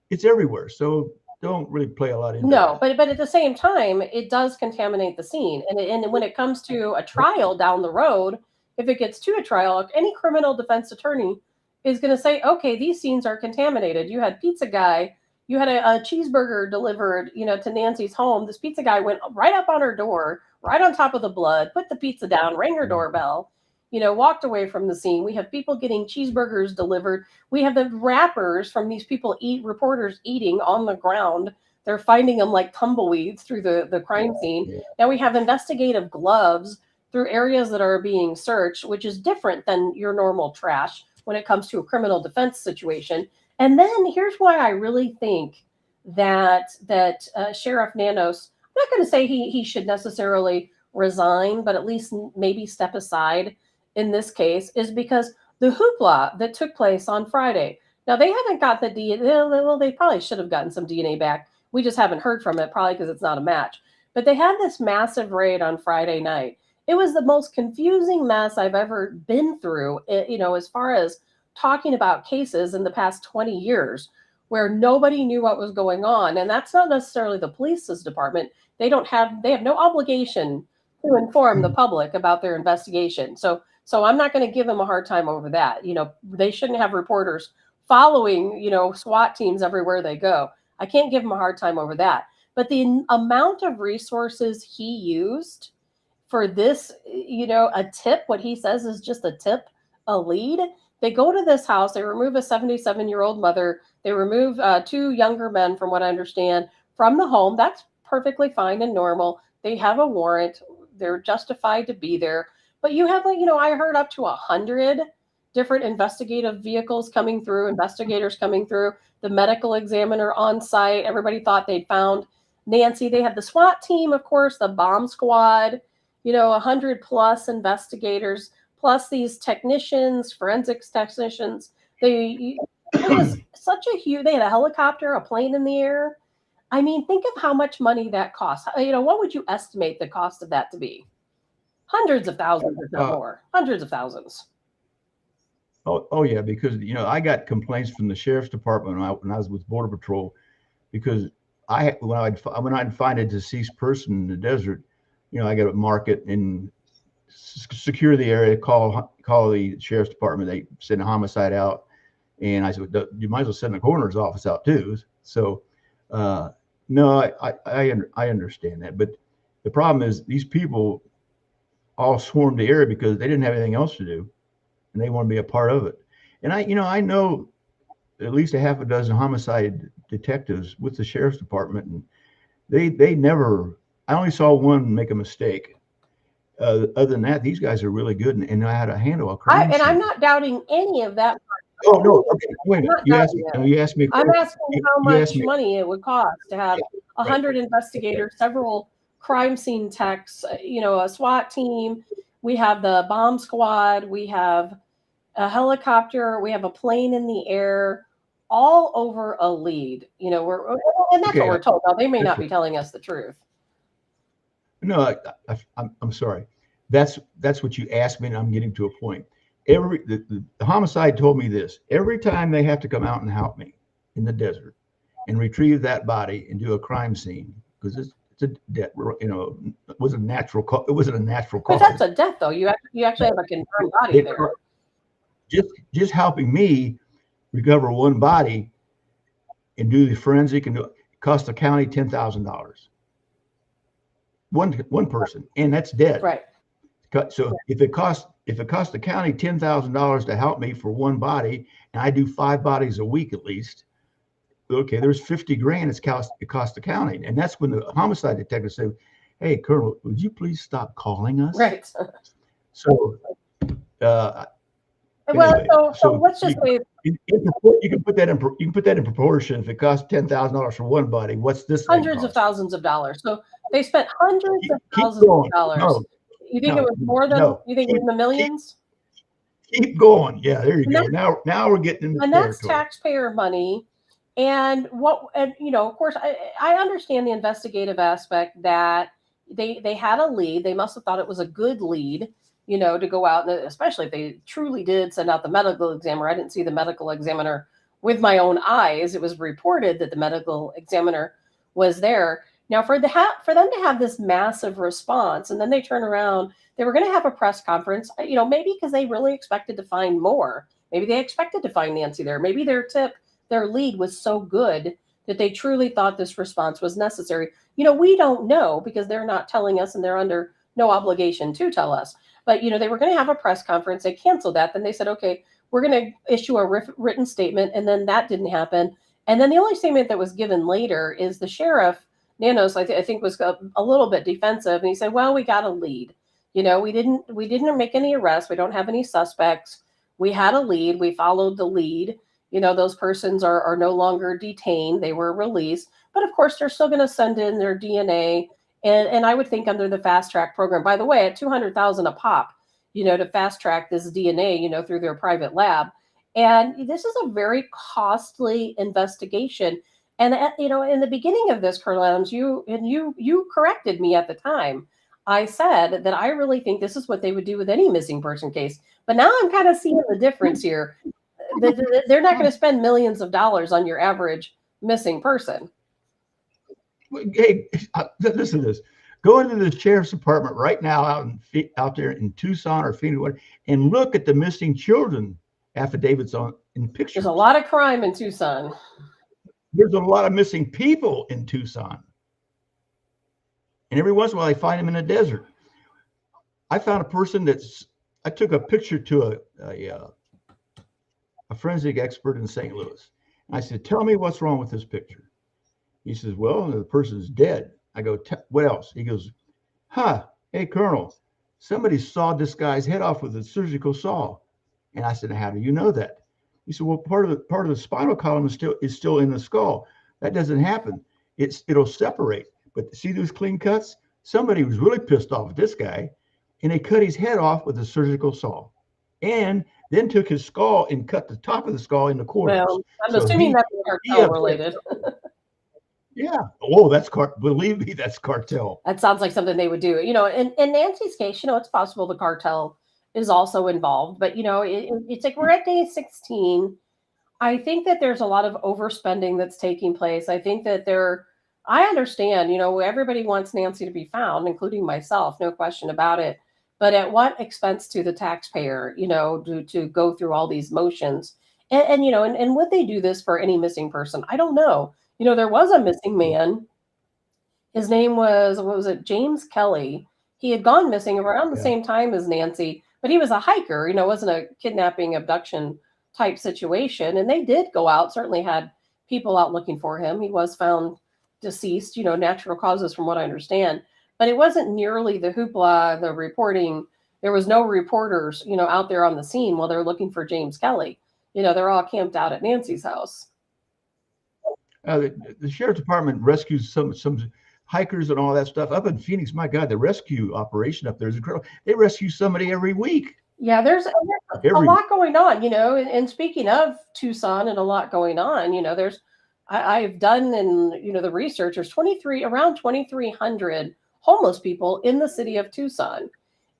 it's everywhere. So don't really play a lot into No, but at the same time, it does contaminate the scene. And when it comes to a trial down the road, if it gets to a trial, any criminal defense attorney is going to say, okay, these scenes are contaminated. You had pizza guy, you had a cheeseburger delivered, to Nancy's home. This pizza guy went right up on her door, right on top of the blood, put the pizza down, rang her doorbell, walked away from the scene. We have people getting cheeseburgers delivered. We have the wrappers from these reporters eating on the ground. They're finding them like tumbleweeds through the crime scene. Yeah. Now we have investigative gloves through areas that are being searched, which is different than your normal trash when it comes to a criminal defense situation. And then here's why I really think that Sheriff Nanos, I'm not going to say he should necessarily resign, but at least maybe step aside in this case, is because the hoopla that took place on Friday. Now, they haven't got the DNA. Well, they probably should have gotten some DNA back. We just haven't heard from it, probably because it's not a match. But they had this massive raid on Friday night. It was the most confusing mess I've ever been through, as far as talking about cases in the past 20 years where nobody knew what was going on. And that's not necessarily the police's department. They have no obligation to inform the public about their investigation. So I'm not going to give them a hard time over that. They shouldn't have reporters following, SWAT teams everywhere they go. I can't give them a hard time over that. But the amount of resources he used for this, a tip, what he says is just a tip, a lead. They go to this house, they remove a 77-year-old mother, they remove 2 younger men, from what I understand, from the home. That's perfectly fine and normal. They have a warrant. They're justified to be there. But you have, I heard up to 100 different investigative vehicles coming through, investigators coming through, the medical examiner on site. Everybody thought they'd found Nancy. They had the SWAT team, of course, the bomb squad, 100 plus investigators, plus these technicians, forensics technicians. It was such a huge, they had a helicopter, a plane in the air. I mean, think of how much money that costs. What would you estimate the cost of that to be? Hundreds of thousands, if not more. Hundreds of thousands. Oh yeah, because I got complaints from the sheriff's department when I was with Border Patrol, because when I'd find a deceased person in the desert, I got to mark it and secure the area, call the sheriff's department. They send a homicide out, and I said, you might as well send the coroner's office out too. So no, I understand that, but the problem is these people all swarmed the area because they didn't have anything else to do, and they want to be a part of it. And I know at least a half a dozen homicide detectives with the sheriff's department, and they never. I only saw one make a mistake. Other than that, these guys are really good and know how to handle a crime. And I'm not doubting any of that. Oh no! Okay, wait a minute. You asked me. I'm asking how much money it would cost to have 100 investigators, several crime scene techs, a SWAT team. We have the bomb squad. We have a helicopter. We have a plane in the air, all over a lead. And that's what we're told. Now they may not be telling us the truth. No, I'm sorry. That's what you asked me, and I'm getting to a point. The homicide told me this. Every time they have to come out and help me in the desert and retrieve that body and do a crime scene, because it's a death, it wasn't a natural cause. It wasn't a natural But cause. that's a death, though. You actually have a confirmed body They- there. Just helping me recover one body and do the forensic and it cost the county $10,000. One person, and that's dead. Right. So if it costs the county $10,000 to help me for one body, and I do 5 bodies a week at least, okay, there's 50 grand it cost the county. And that's when the homicide detective said, "Hey, Colonel, would you please stop calling us?" Right. So, Well, anyway, so let's just say you can put that in proportion. If it costs $10,000 for one body, what's this thing hundreds of cost? thousands of dollars. So they spent hundreds of Keep thousands going. of dollars. No, You think no, it was more than? no. You think it was in the millions? Keep going. Yeah, there you And go. Now we're getting into And that's territory. taxpayer money. And of course, I understand the investigative aspect that they had a lead. They must have thought it was a good lead, to go out, and especially if they truly did send out the medical examiner. I didn't see the medical examiner with my own eyes. It was reported that the medical examiner was there. Now, for them to have this massive response, and then they turn around, they were going to have a press conference, maybe because they really expected to find more. Maybe they expected to find Nancy there. Maybe their lead was so good that they truly thought this response was necessary. We don't know because they're not telling us, and they're under no obligation to tell us. But, they were going to have a press conference. They canceled that. Then they said, okay, we're going to issue a written statement. And then that didn't happen. And then the only statement that was given later is the sheriff, Nanos, I think was a little bit defensive. And he said, well, we got a lead. We didn't make any arrests. We don't have any suspects. We had a lead. We followed the lead. Those persons are no longer detained. They were released. But of course, they're still going to send in their DNA. And I would think under the fast track program, by the way, at $200,000 a pop, to fast track this DNA, through their private lab. And this is a very costly investigation. And, in the beginning of this, Colonel Adams, you corrected me at the time. I said that I really think this is what they would do with any missing person case. But now I'm kind of seeing the difference here. They're not going to spend millions of dollars on your average missing person. Hey, listen to this. Go into the sheriff's department right now out there in Tucson or Phoenix and look at the missing children affidavits in pictures. There's a lot of crime in Tucson. There's a lot of missing people in Tucson. And every once in a while, they find them in the desert. I found a person I took a picture to a forensic expert in St. Louis. And I said, tell me what's wrong with this picture. He says, well, the person's dead. I go, what else? He goes, hey, Colonel, somebody sawed this guy's head off with a surgical saw. And I said, how do you know that? He said, well, part of the spinal column is still in the skull. That doesn't happen. It'll separate. But see those clean cuts? Somebody was really pissed off at this guy, and they cut his head off with a surgical saw, and then took his skull and cut the top of the skull into quarters. Well, I'm assuming that's cartel related. Yeah. Oh, believe me, that's cartel. That sounds like something they would do. In Nancy's case, it's possible the cartel is also involved. But, it's like we're at day 16. I think that there's a lot of overspending that's taking place. I think that I understand, everybody wants Nancy to be found, including myself, no question about it. But at what expense to the taxpayer, to go through all these motions? And would they do this for any missing person? I don't know. There was a missing man. His name was, what was it? James Kelly. He had gone missing around the same time as Nancy, but he was a hiker, it wasn't a kidnapping, abduction type situation. And they did go out, certainly had people out looking for him. He was found deceased, natural causes from what I understand. But it wasn't nearly the hoopla, the reporting. There was no reporters, out there on the scene while they're looking for James Kelly. They're all camped out at Nancy's house. The sheriff's department rescues some hikers and all that stuff up in Phoenix. My God, the rescue operation up there is incredible. They rescue somebody every week. Yeah, there's a lot going on, and speaking of Tucson and a lot going on, I've done the research. There's around 2,300 homeless people in the city of Tucson.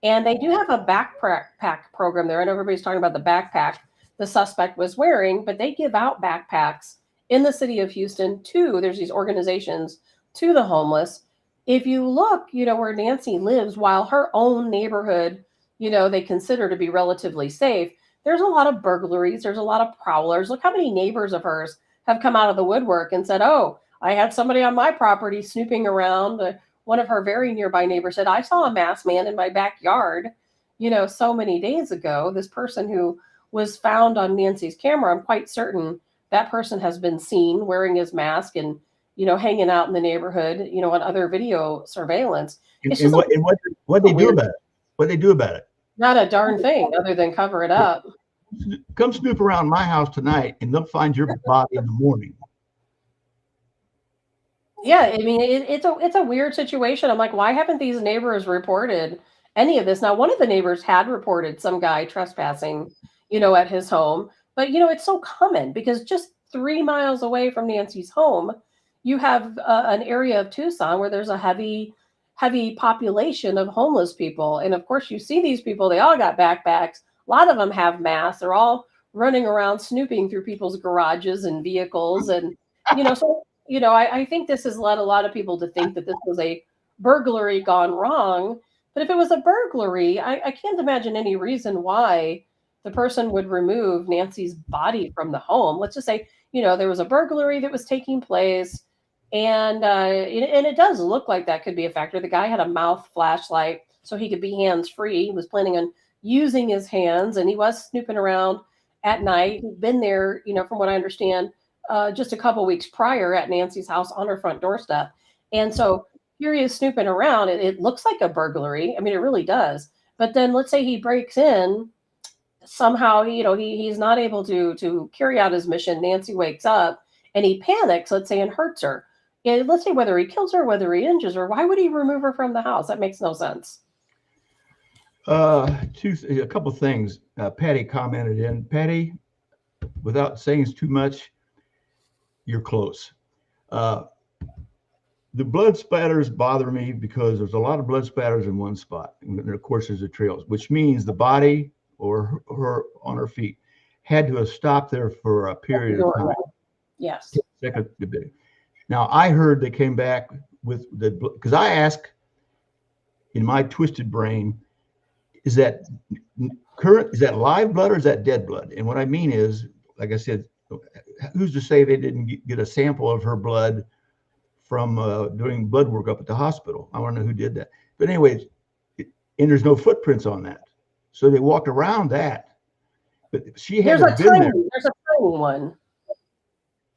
And they do have a backpack program there. And everybody's talking about the backpack the suspect was wearing, but they give out backpacks in the city of Houston too. There's these organizations to the homeless. If you look, where Nancy lives, while her own neighborhood, they consider to be relatively safe, there's a lot of burglaries. There's a lot of prowlers. Look how many neighbors of hers have come out of the woodwork and said, oh, I had somebody on my property snooping around. One of her very nearby neighbors said, I saw a masked man in my backyard, so many days ago. This person who was found on Nancy's camera, I'm quite certain that person has been seen wearing his mask and, hanging out in the neighborhood, on other video surveillance. And what they do about it? What they do about it? Not a darn thing other than cover it up. Come snoop around my house tonight and they'll find your body in the morning. Yeah, I mean, it's a weird situation. I'm like, why haven't these neighbors reported any of this? Now, one of the neighbors had reported some guy trespassing, at his home. But, it's so common because just 3 miles away from Nancy's home, you have an area of Tucson where there's a heavy population of homeless people. And of course, you see these people, they all got backpacks. A lot of them have masks. They're all running around snooping through people's garages and vehicles. And, so, I think this has led a lot of people to think that this was a burglary gone wrong. But if it was a burglary, I can't imagine any reason why the person would remove Nancy's body from the home. Let's just say, there was a burglary that was taking place. And it does look like that could be a factor. The guy had a mouth flashlight so he could be hands-free. He was planning on using his hands, and he was snooping around at night. He'd been there, from what I understand, just a couple weeks prior at Nancy's house on her front doorstep. And so here he is snooping around. It looks like a burglary. I mean, it really does. But then let's say he breaks in. Somehow, he's not able to carry out his mission. Nancy wakes up and he panics, let's say, and hurts her. And let's say whether he kills her, whether he injures her, why would he remove her from the house? That makes no sense. A couple things. Patty commented in. Patty, without saying too much, you're close. The blood splatters bother me because there's a lot of blood splatters in one spot. And of course, there's the trails, which means the body or her on her feet had to have stopped there for a period of time. Yes. Now, I heard they came back with the, because I asked in my twisted brain, is that live blood or is that dead blood? And what I mean is, like I said, who's to say they didn't get a sample of her blood from doing blood work up at the hospital? I want to know who did that. But anyways, and there's no footprints on that. So they walked around that. But she had been there. There's a tiny one.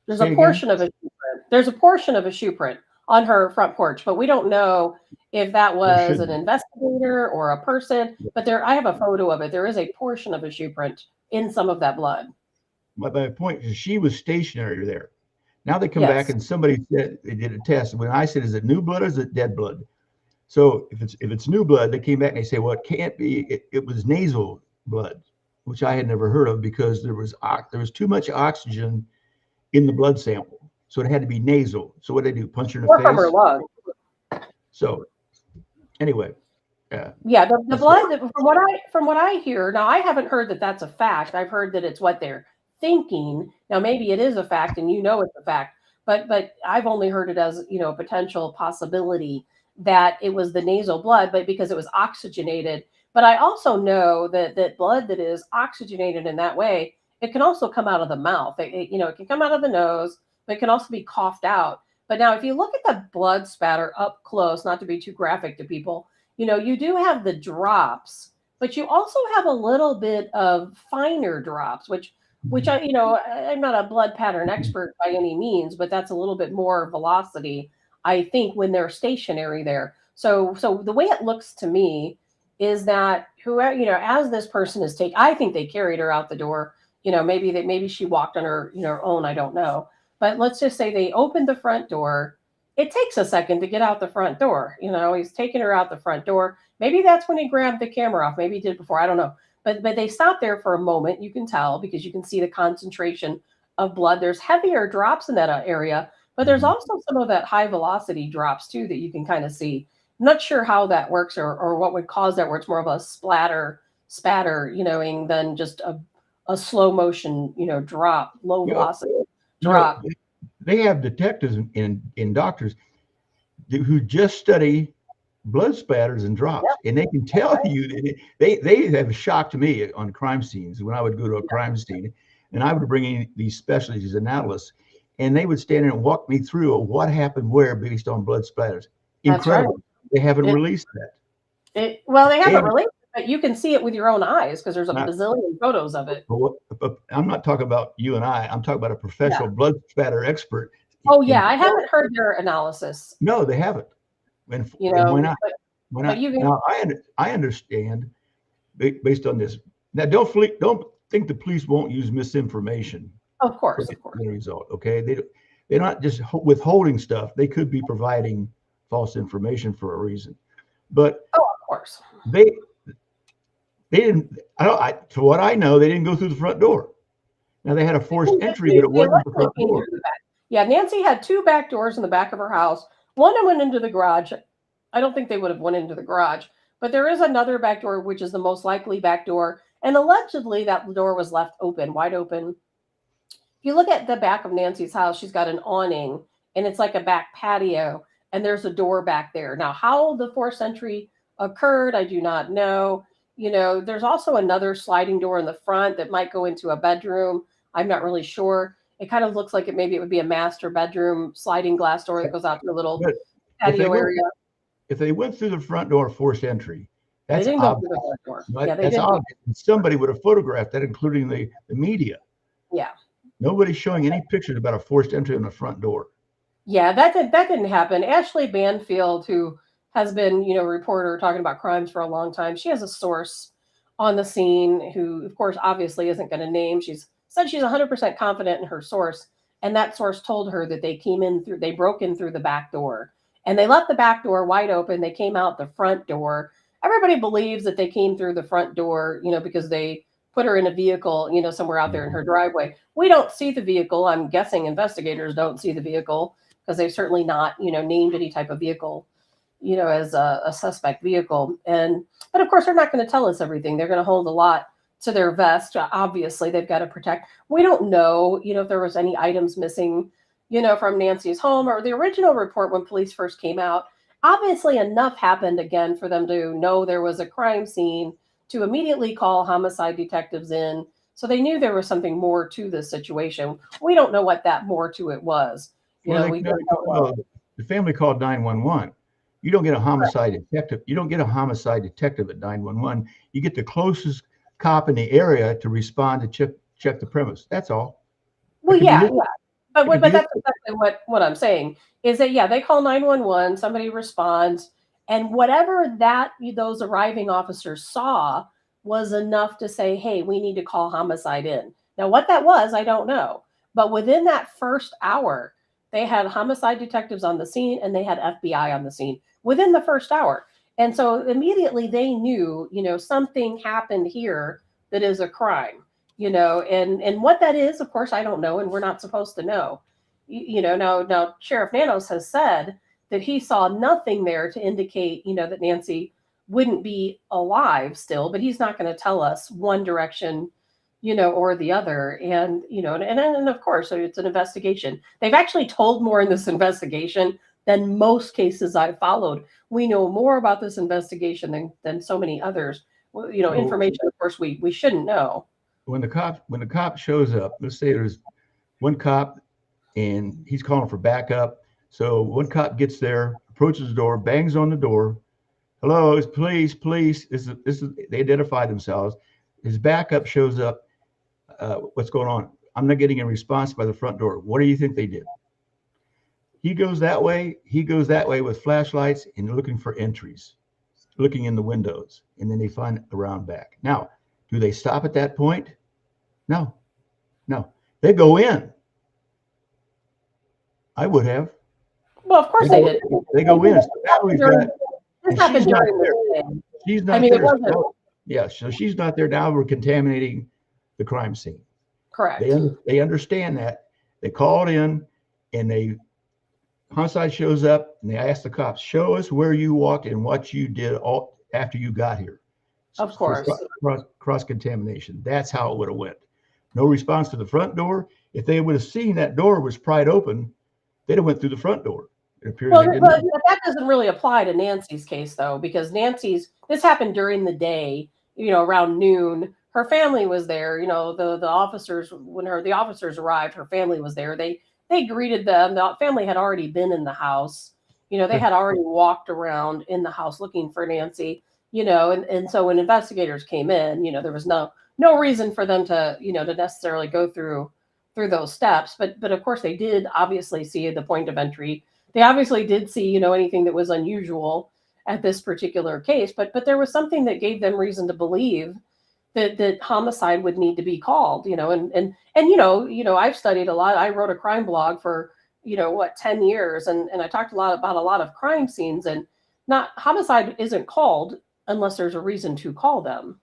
There's a portion of a shoe print. There's a portion of a shoe print on her front porch, but we don't know if that was an investigator or a person. But I have a photo of it. There is a portion of a shoe print in some of that blood. My point is, she was stationary there. Now they come back and somebody said they did a test. When I said, is it new blood or is it dead blood? So if it's new blood, they came back and they say, well, it can't be. It was nasal blood, which I had never heard of because there was too much oxygen in the blood sample, so it had to be nasal. So what did they do? Punch her in the face? From her lung. So anyway, the blood. From what I hear, now I haven't heard that that's a fact. I've heard that it's what they're thinking. Now maybe it is a fact, and it's a fact. But I've only heard it as a potential possibility that it was the nasal blood, but because it was oxygenated. But I also know that blood that is oxygenated in that way, it can also come out of the mouth. It can come out of the nose, but it can also be coughed out. But now if you look at the blood spatter up close, not to be too graphic to people, you do have the drops, but you also have a little bit of finer drops, which I'm not a blood pattern expert by any means, but that's a little bit more velocity, I think, when they're stationary there. So the way it looks to me is that as this person is I think they carried her out the door. Maybe she walked on her own. I don't know. But let's just say they opened the front door. It takes a second to get out the front door. He's taking her out the front door. Maybe that's when he grabbed the camera off. Maybe he did before. I don't know. But they stopped there for a moment. You can tell because you can see the concentration of blood. There's heavier drops in that area, but there's also some of that high velocity drops too that you can kind of see. not sure how that works or what would cause that, where it's more of a spatter, than just a slow motion, drop, low velocity drop. They have detectives and doctors who just study blood spatters and drops, and they can tell you that they have shocked me on crime scenes when I would go to a crime scene, and I would bring in these specialties and analysts, and they would stand there and walk me through what happened where based on blood splatters. Incredible. Right. They haven't released that. Well, they haven't released it, but you can see it with your own eyes because there's a bazillion photos of it. But I'm not talking about you and I'm talking about a professional blood spatter expert. Oh yeah, I haven't heard their analysis. No, they haven't. And why not? But now I understand based on this. Now don't think the police won't use misinformation. Of course. The result, okay? They're not just withholding stuff. They could be providing false information for a reason. But of course, they didn't. To what I know, they didn't go through the front door. Now they had a forced entry, but it wasn't the front door. Yeah, Nancy had 2 back doors in the back of her house. One went into the garage. I don't think they would have went into the garage, but there is another back door, which is the most likely back door. And allegedly that door was left open, wide open. If you look at the back of Nancy's house, she's got an awning and it's like a back patio and there's a door back there. Now, how the forced entry occurred, I do not know. There's also another sliding door in the front that might go into a bedroom. I'm not really sure. It kind of looks like it would be a master bedroom sliding glass door that goes out to a little patio area. If they went through the front door forced entry, that's obvious. Go through the front door. Right? That's obvious. Somebody would have photographed that, including the media. Yeah. Nobody's showing any pictures about a forced entry on the front door. Yeah, that didn't happen. Ashley Banfield, who has been, a reporter talking about crimes for a long time, she has a source on the scene who, of course, obviously isn't going to name. She's said she's 100% confident in her source, and that source told her that they broke in through the back door, and they left the back door wide open. They came out the front door. Everybody believes that they came through the front door, because they put her in a vehicle, somewhere out there in her driveway. We don't see the vehicle. I'm guessing investigators don't see the vehicle because they've certainly not, named any type of vehicle, as a suspect vehicle. But of course, they're not going to tell us everything. They're going to hold a lot to their vest. Obviously, they've got to protect. We don't know, if there was any items missing, from Nancy's home or the original report when police first came out. Obviously, enough happened again for them to know there was a crime scene to immediately call homicide detectives in. So they knew there was something more to this situation. We don't know what that more to it was. The family called 911. You don't get a homicide detective. You don't get a homicide detective at 911. You get the closest cop in the area to respond to check the premise. That's all. Well, yeah. But that's exactly what I'm saying is that, they call 911, somebody responds, and whatever those arriving officers saw was enough to say, hey, we need to call homicide in. Now, what that was, I don't know. But within that first hour, they had homicide detectives on the scene and they had FBI on the scene within the first hour. And so immediately they knew, something happened here that is a crime. And what that is, of course, I don't know, and we're not supposed to know. Now Sheriff Nanos has said that he saw nothing there to indicate, that Nancy wouldn't be alive still, but he's not going to tell us one direction, or the other. And, and of course, so it's an investigation. They've actually told more in this investigation than most cases I've followed. We know more about this investigation than so many others. Information, of course, we shouldn't know. When the cop shows up, let's say there's one cop and he's calling for backup. So one cop gets there, approaches the door, bangs on the door. Hello, it's police. This is they identify themselves. His backup shows up. What's going on? I'm not getting a response by the front door. What do you think they did? He goes that way with flashlights and looking for entries, looking in the windows, and then they find around back. Now, do they stop at that point? No. They go in. I would have. Well, of course they did. They go in. So now we've got. She's not there. Yeah, so she's not there. Now we're contaminating the crime scene. Correct. They understand that. They call it in, and they homicide shows up and they ask the cops, show us where you walked and what you did all after you got here. Of course. Cross contamination. That's how it would have went. No response to the front door. If they would have seen that door was pried open, they'd have went through the front door. It appears Well, they didn't. but that doesn't really apply to Nancy's case, though, because this happened during the day, around noon. Her family was there. The officers, when the officers arrived, her family was there. They greeted them. The family had already been in the house. They had already walked around in the house looking for Nancy. And so when investigators came in, there was no reason for them to, to necessarily go through those steps. But of course, they did obviously see the point of entry. They obviously did see, anything that was unusual at this particular case. But there was something that gave them reason to believe that homicide would need to be called. And I've studied a lot. I wrote a crime blog for 10 years, and I talked about a lot of crime scenes, and homicide isn't called unless there's a reason to call them.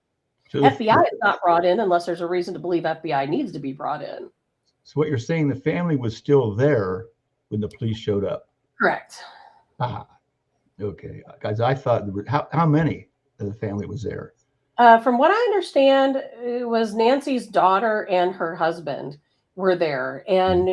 So FBI is not brought in unless there's a reason to believe FBI needs to be brought in. So what you're saying, the family was still there when the police showed up? Correct. Okay. Guys, I thought, how many of the family was there? From what I understand, it was Nancy's daughter and her husband were there. And,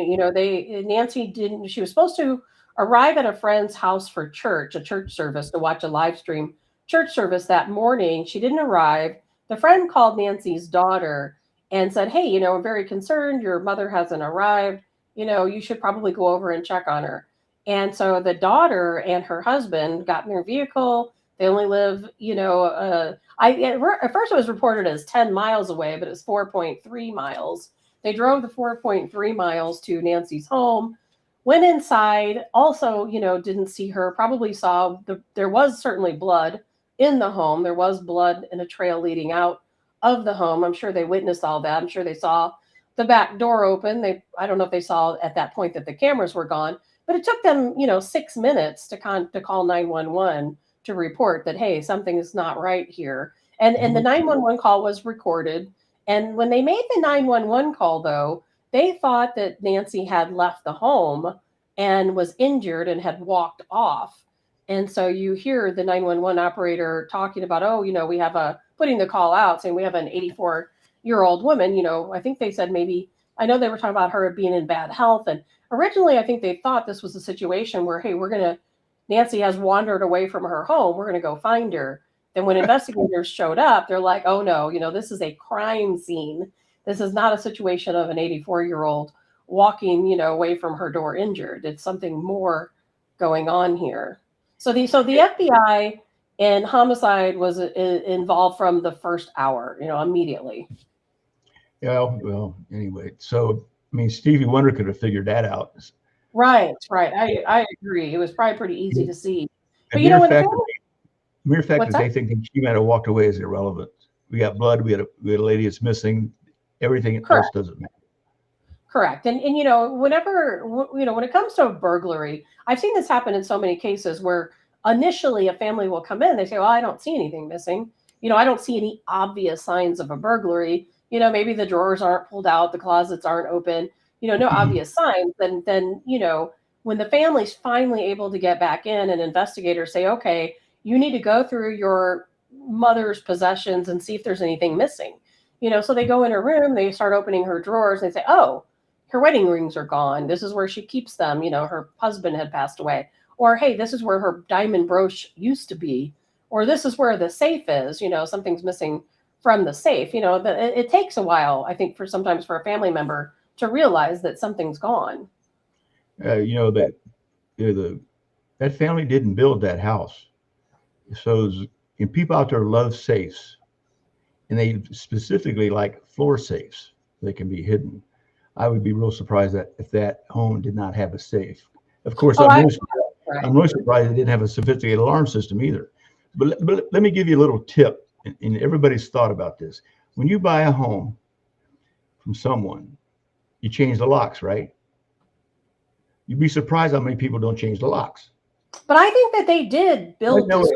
she was supposed to arrive at a friend's house for a church service, to watch a live stream church service that morning. She didn't arrive. The friend called Nancy's daughter and said, hey, I'm very concerned. Your mother hasn't arrived. You should probably go over and check on her. And so the daughter and her husband got in their vehicle. They only live, at first it was reported as 10 miles away, but it was 4.3 miles. They drove the 4.3 miles to Nancy's home, went inside, also, didn't see her, probably saw there was certainly blood in the home. There was blood in a trail leading out of the home. I'm sure they witnessed all that. I'm sure they saw the back door open. I don't know if they saw at that point that the cameras were gone, but it took them, 6 minutes to call 911 to report that, hey, something is not right here. And the 911 call was recorded. And when they made the 911 call, though, they thought that Nancy had left the home and was injured and had walked off. And so you hear the 911 operator talking about, we have putting the call out saying we have an 84-year-old woman. I think they said I know they were talking about her being in bad health. And originally, I think they thought this was a situation where, hey, Nancy has wandered away from her home. We're going to go find her. Then when investigators showed up, they're like, oh, no, this is a crime scene. This is not a situation of an 84-year-old walking, away from her door injured. It's something more going on here. So the FBI and homicide was involved from the first hour, immediately. Yeah. Well, anyway, so, Stevie Wonder could have figured that out. Right. I agree. It was probably pretty easy to see. But mere fact that they think that she might have walked away is irrelevant. We got blood. We had a lady that's missing. Everything else doesn't matter. Correct. And whenever, when it comes to a burglary, I've seen this happen in so many cases where initially a family will come in. They say, well, I don't see anything missing. I don't see any obvious signs of a burglary. Maybe the drawers aren't pulled out. The closets aren't open. No obvious signs. Then, when the family's finally able to get back in and investigators say, okay, you need to go through your mother's possessions and see if there's anything missing. So they go in her room, they start opening her drawers, and they say, oh, her wedding rings are gone. This is where she keeps them. Her husband had passed away. Or, hey, this is where her diamond brooch used to be. Or this is where the safe is. Something's missing from the safe. It takes a while, I think, sometimes for a family member to realize that something's gone. That family didn't build that house. So people out there love safes, and they specifically like floor safes that can be hidden. I would be real surprised if that home did not have a safe. Of course, I'm really surprised they didn't have a sophisticated alarm system either. But let me give you a little tip, and everybody's thought about this. When you buy a home from someone, you change the locks, right? You'd be surprised how many people don't change the locks. But I think that they did build this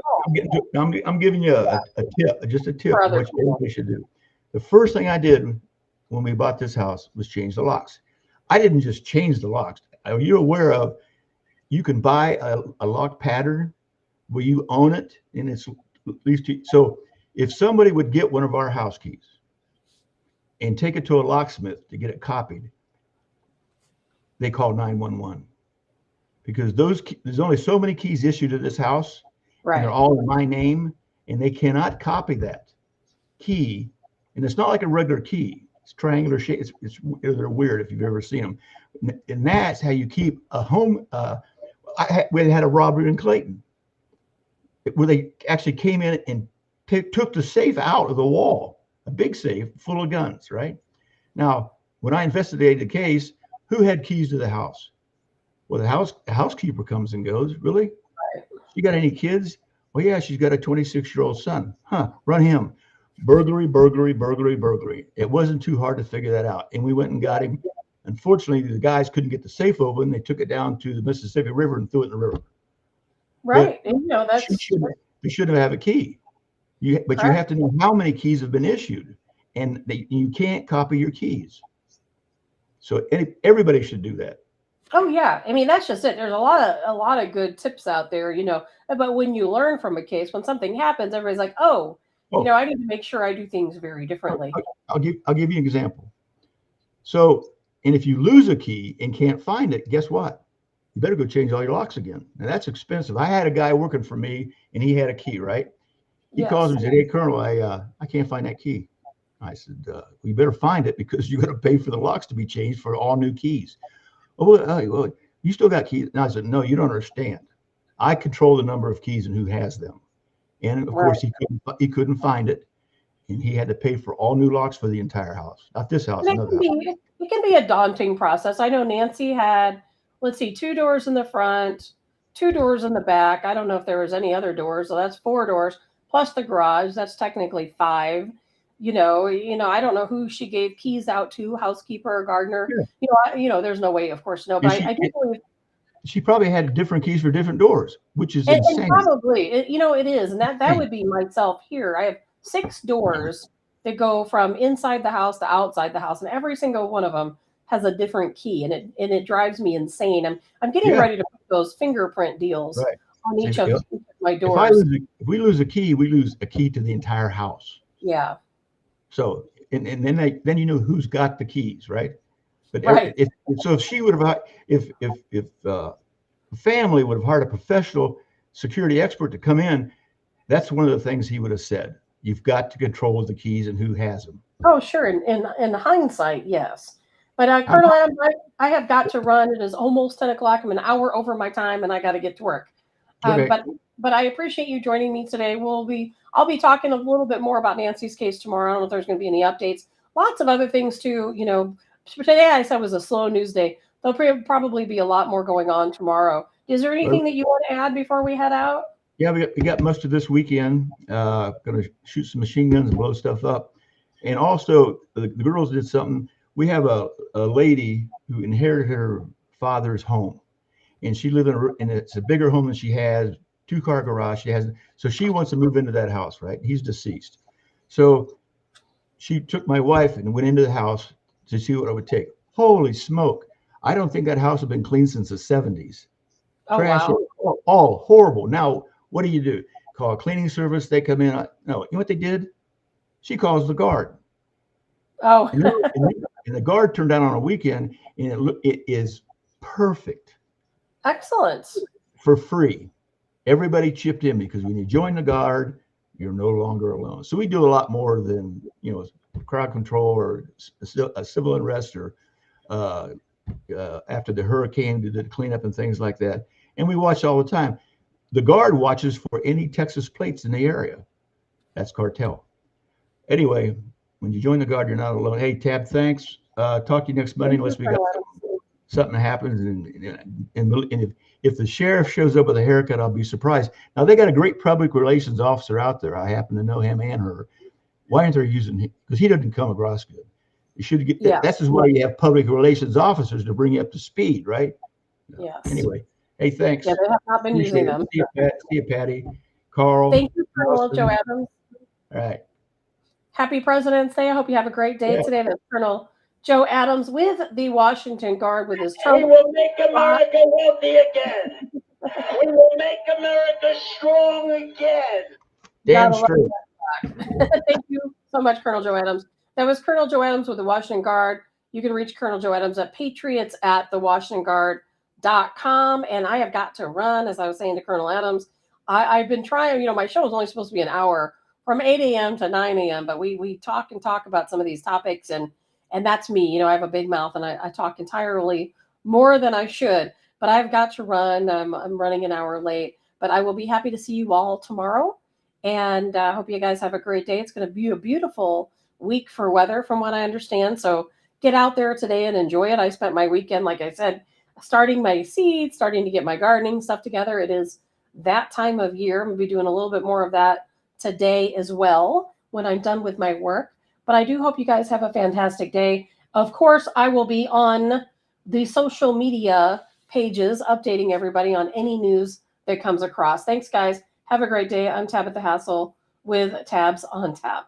home. I'm giving you a tip, just a tip of what everybody should do. The first thing I did when we bought this house was change the locks. I didn't just change the locks. Are you aware of you can buy a lock pattern where you own it, and it's at least so. If somebody would get one of our house keys and take it to a locksmith to get it copied, they call 911 because there's only so many keys issued to this house, and they're all in my name, and they cannot copy that key. And it's not like a regular key; it's triangular shape. They're weird if you've ever seen them, and that's how you keep a home. We had a robbery in Clayton where they actually came in and took the safe out of the wall, a big safe full of guns, right? Now, when I investigated the case, who had keys to the house? Well, the housekeeper comes and goes, really? You got any kids? Well, yeah, she's got a 26-year-old son. Huh, run him. Burglary, burglary, burglary, burglary. It wasn't too hard to figure that out. And we went and got him. Unfortunately, the guys couldn't get the safe open. They took it down to the Mississippi River and threw it in the river. Right. And, you know, that's they shouldn't have a key. But you have to know how many keys have been issued, and you can't copy your keys. So everybody should do that. Oh yeah, I mean that's just it. There's a lot of good tips out there, you know. But when you learn from a case, when something happens, everybody's like, oh, you know, I need to make sure I do things very differently. I'll give you an example. So, and if you lose a key and can't find it, guess what? You better go change all your locks again. Now that's expensive. I had a guy working for me, and he had a key, right? He calls me and said, "Hey, Colonel, I can't find that key." I said, "Well, you better find it because you got to pay for the locks to be changed for all new keys." "Oh, well, you still got keys?" And I said, "No, you don't understand. I control the number of keys and who has them." And of course, he couldn't find it, and he had to pay for all new locks for the entire house, not this house, another house. It can be a daunting process. I know Nancy had, let's see, 2 doors in the front, 2 doors in the back. I don't know if there was any other doors, so that's 4 doors. Plus the garage, that's technically 5. You know, I don't know who she gave keys out to, housekeeper or gardener. Yeah. You know, there's no way, of course, no. But I do believe she probably had different keys for different doors, which is insane. And probably, you know, it is, and that would be myself here. I have 6 doors that go from inside the house to outside the house, and every single one of them has a different key, and it drives me insane. I'm getting ready to put those fingerprint deals on each of my doors. If we lose a key, we lose a key to the entire house. Yeah. So and then you know who's got the keys, right? But if she would have, if family would have hired a professional security expert to come in, that's one of the things he would have said. You've got to control the keys and who has them. Oh, sure. In hindsight, yes. But Colonel Adams, I have got to run. It is almost 10 o'clock. I'm an hour over my time, and I got to get to work. Okay. But I appreciate you joining me today. I'll be talking a little bit more about Nancy's case tomorrow. I don't know if there's going to be any updates. Lots of other things too. You know, today I said was a slow news day. There'll probably be a lot more going on tomorrow. Is there anything that you want to add before we head out? Yeah, we got most of this weekend. Going to shoot some machine guns and blow stuff up. And also, the girls did something. We have a lady who inherited her father's home, and she lived and it's a bigger home than she has, 2-car garage. So she wants to move into that house, right? He's deceased. So she took my wife and went into the house to see what it would take. Holy smoke. I don't think that house had been cleaned since the 70s. Oh, Trash, wow. all horrible. Now, what do you do? Call a cleaning service. They come in. No, you know what they did? She calls the guard. Oh. and the guard turned down on a weekend, and it is perfect. Excellent. For free. Everybody chipped in because when you join the guard, you're no longer alone. So we do a lot more than, you know, crowd control or a civil unrest or after the hurricane, we did cleanup and things like that. And we watch all the time. The guard watches for any Texas plates in the area. That's cartel. Anyway, when you join the guard, you're not alone. Hey, Tab, thanks. Talk to you next Monday unless we got something happens. And if the sheriff shows up with a haircut, I'll be surprised. Now, they got a great public relations officer out there. I happen to know him and her. Why aren't they using him? Because he doesn't come across good. You should get that. That's why you have public relations officers to bring you up to speed, right? Yes. Anyway, hey, thanks. Yeah, they have not been using them. See you, Patty. Carl. Thank you, Colonel Joe Adams. All right. Happy President's Day. I hope you have a great day today. That's Colonel Joe Adams with the Washington Guard with his We trophy. will make America wealthy again. We will make America strong again. Damn Gotta love straight. Thank you so much, Colonel Joe Adams. That was Colonel Joe Adams with the Washington Guard. You can reach Colonel Joe Adams at patriots@thewashingtonguard.com. And I have got to run, as I was saying to Colonel Adams. I've been trying, my show is only supposed to be an hour from 8 a.m. to 9 a.m., but we talk about some of these topics, and that's me. I have a big mouth, and I talk entirely more than I should, but I've got to run. I'm running an hour late, but I will be happy to see you all tomorrow. And I hope you guys have a great day. It's going to be a beautiful week for weather, from what I understand. So get out there today and enjoy it. I spent my weekend, like I said, starting my seeds, starting to get my gardening stuff together. It is that time of year. I'm going to be doing a little bit more of that today as well when I'm done with my work. But I do hope you guys have a fantastic day. Of course, I will be on the social media pages updating everybody on any news that comes across. Thanks, guys. Have a great day. I'm Tabitha Hassell with Tabs on Tap.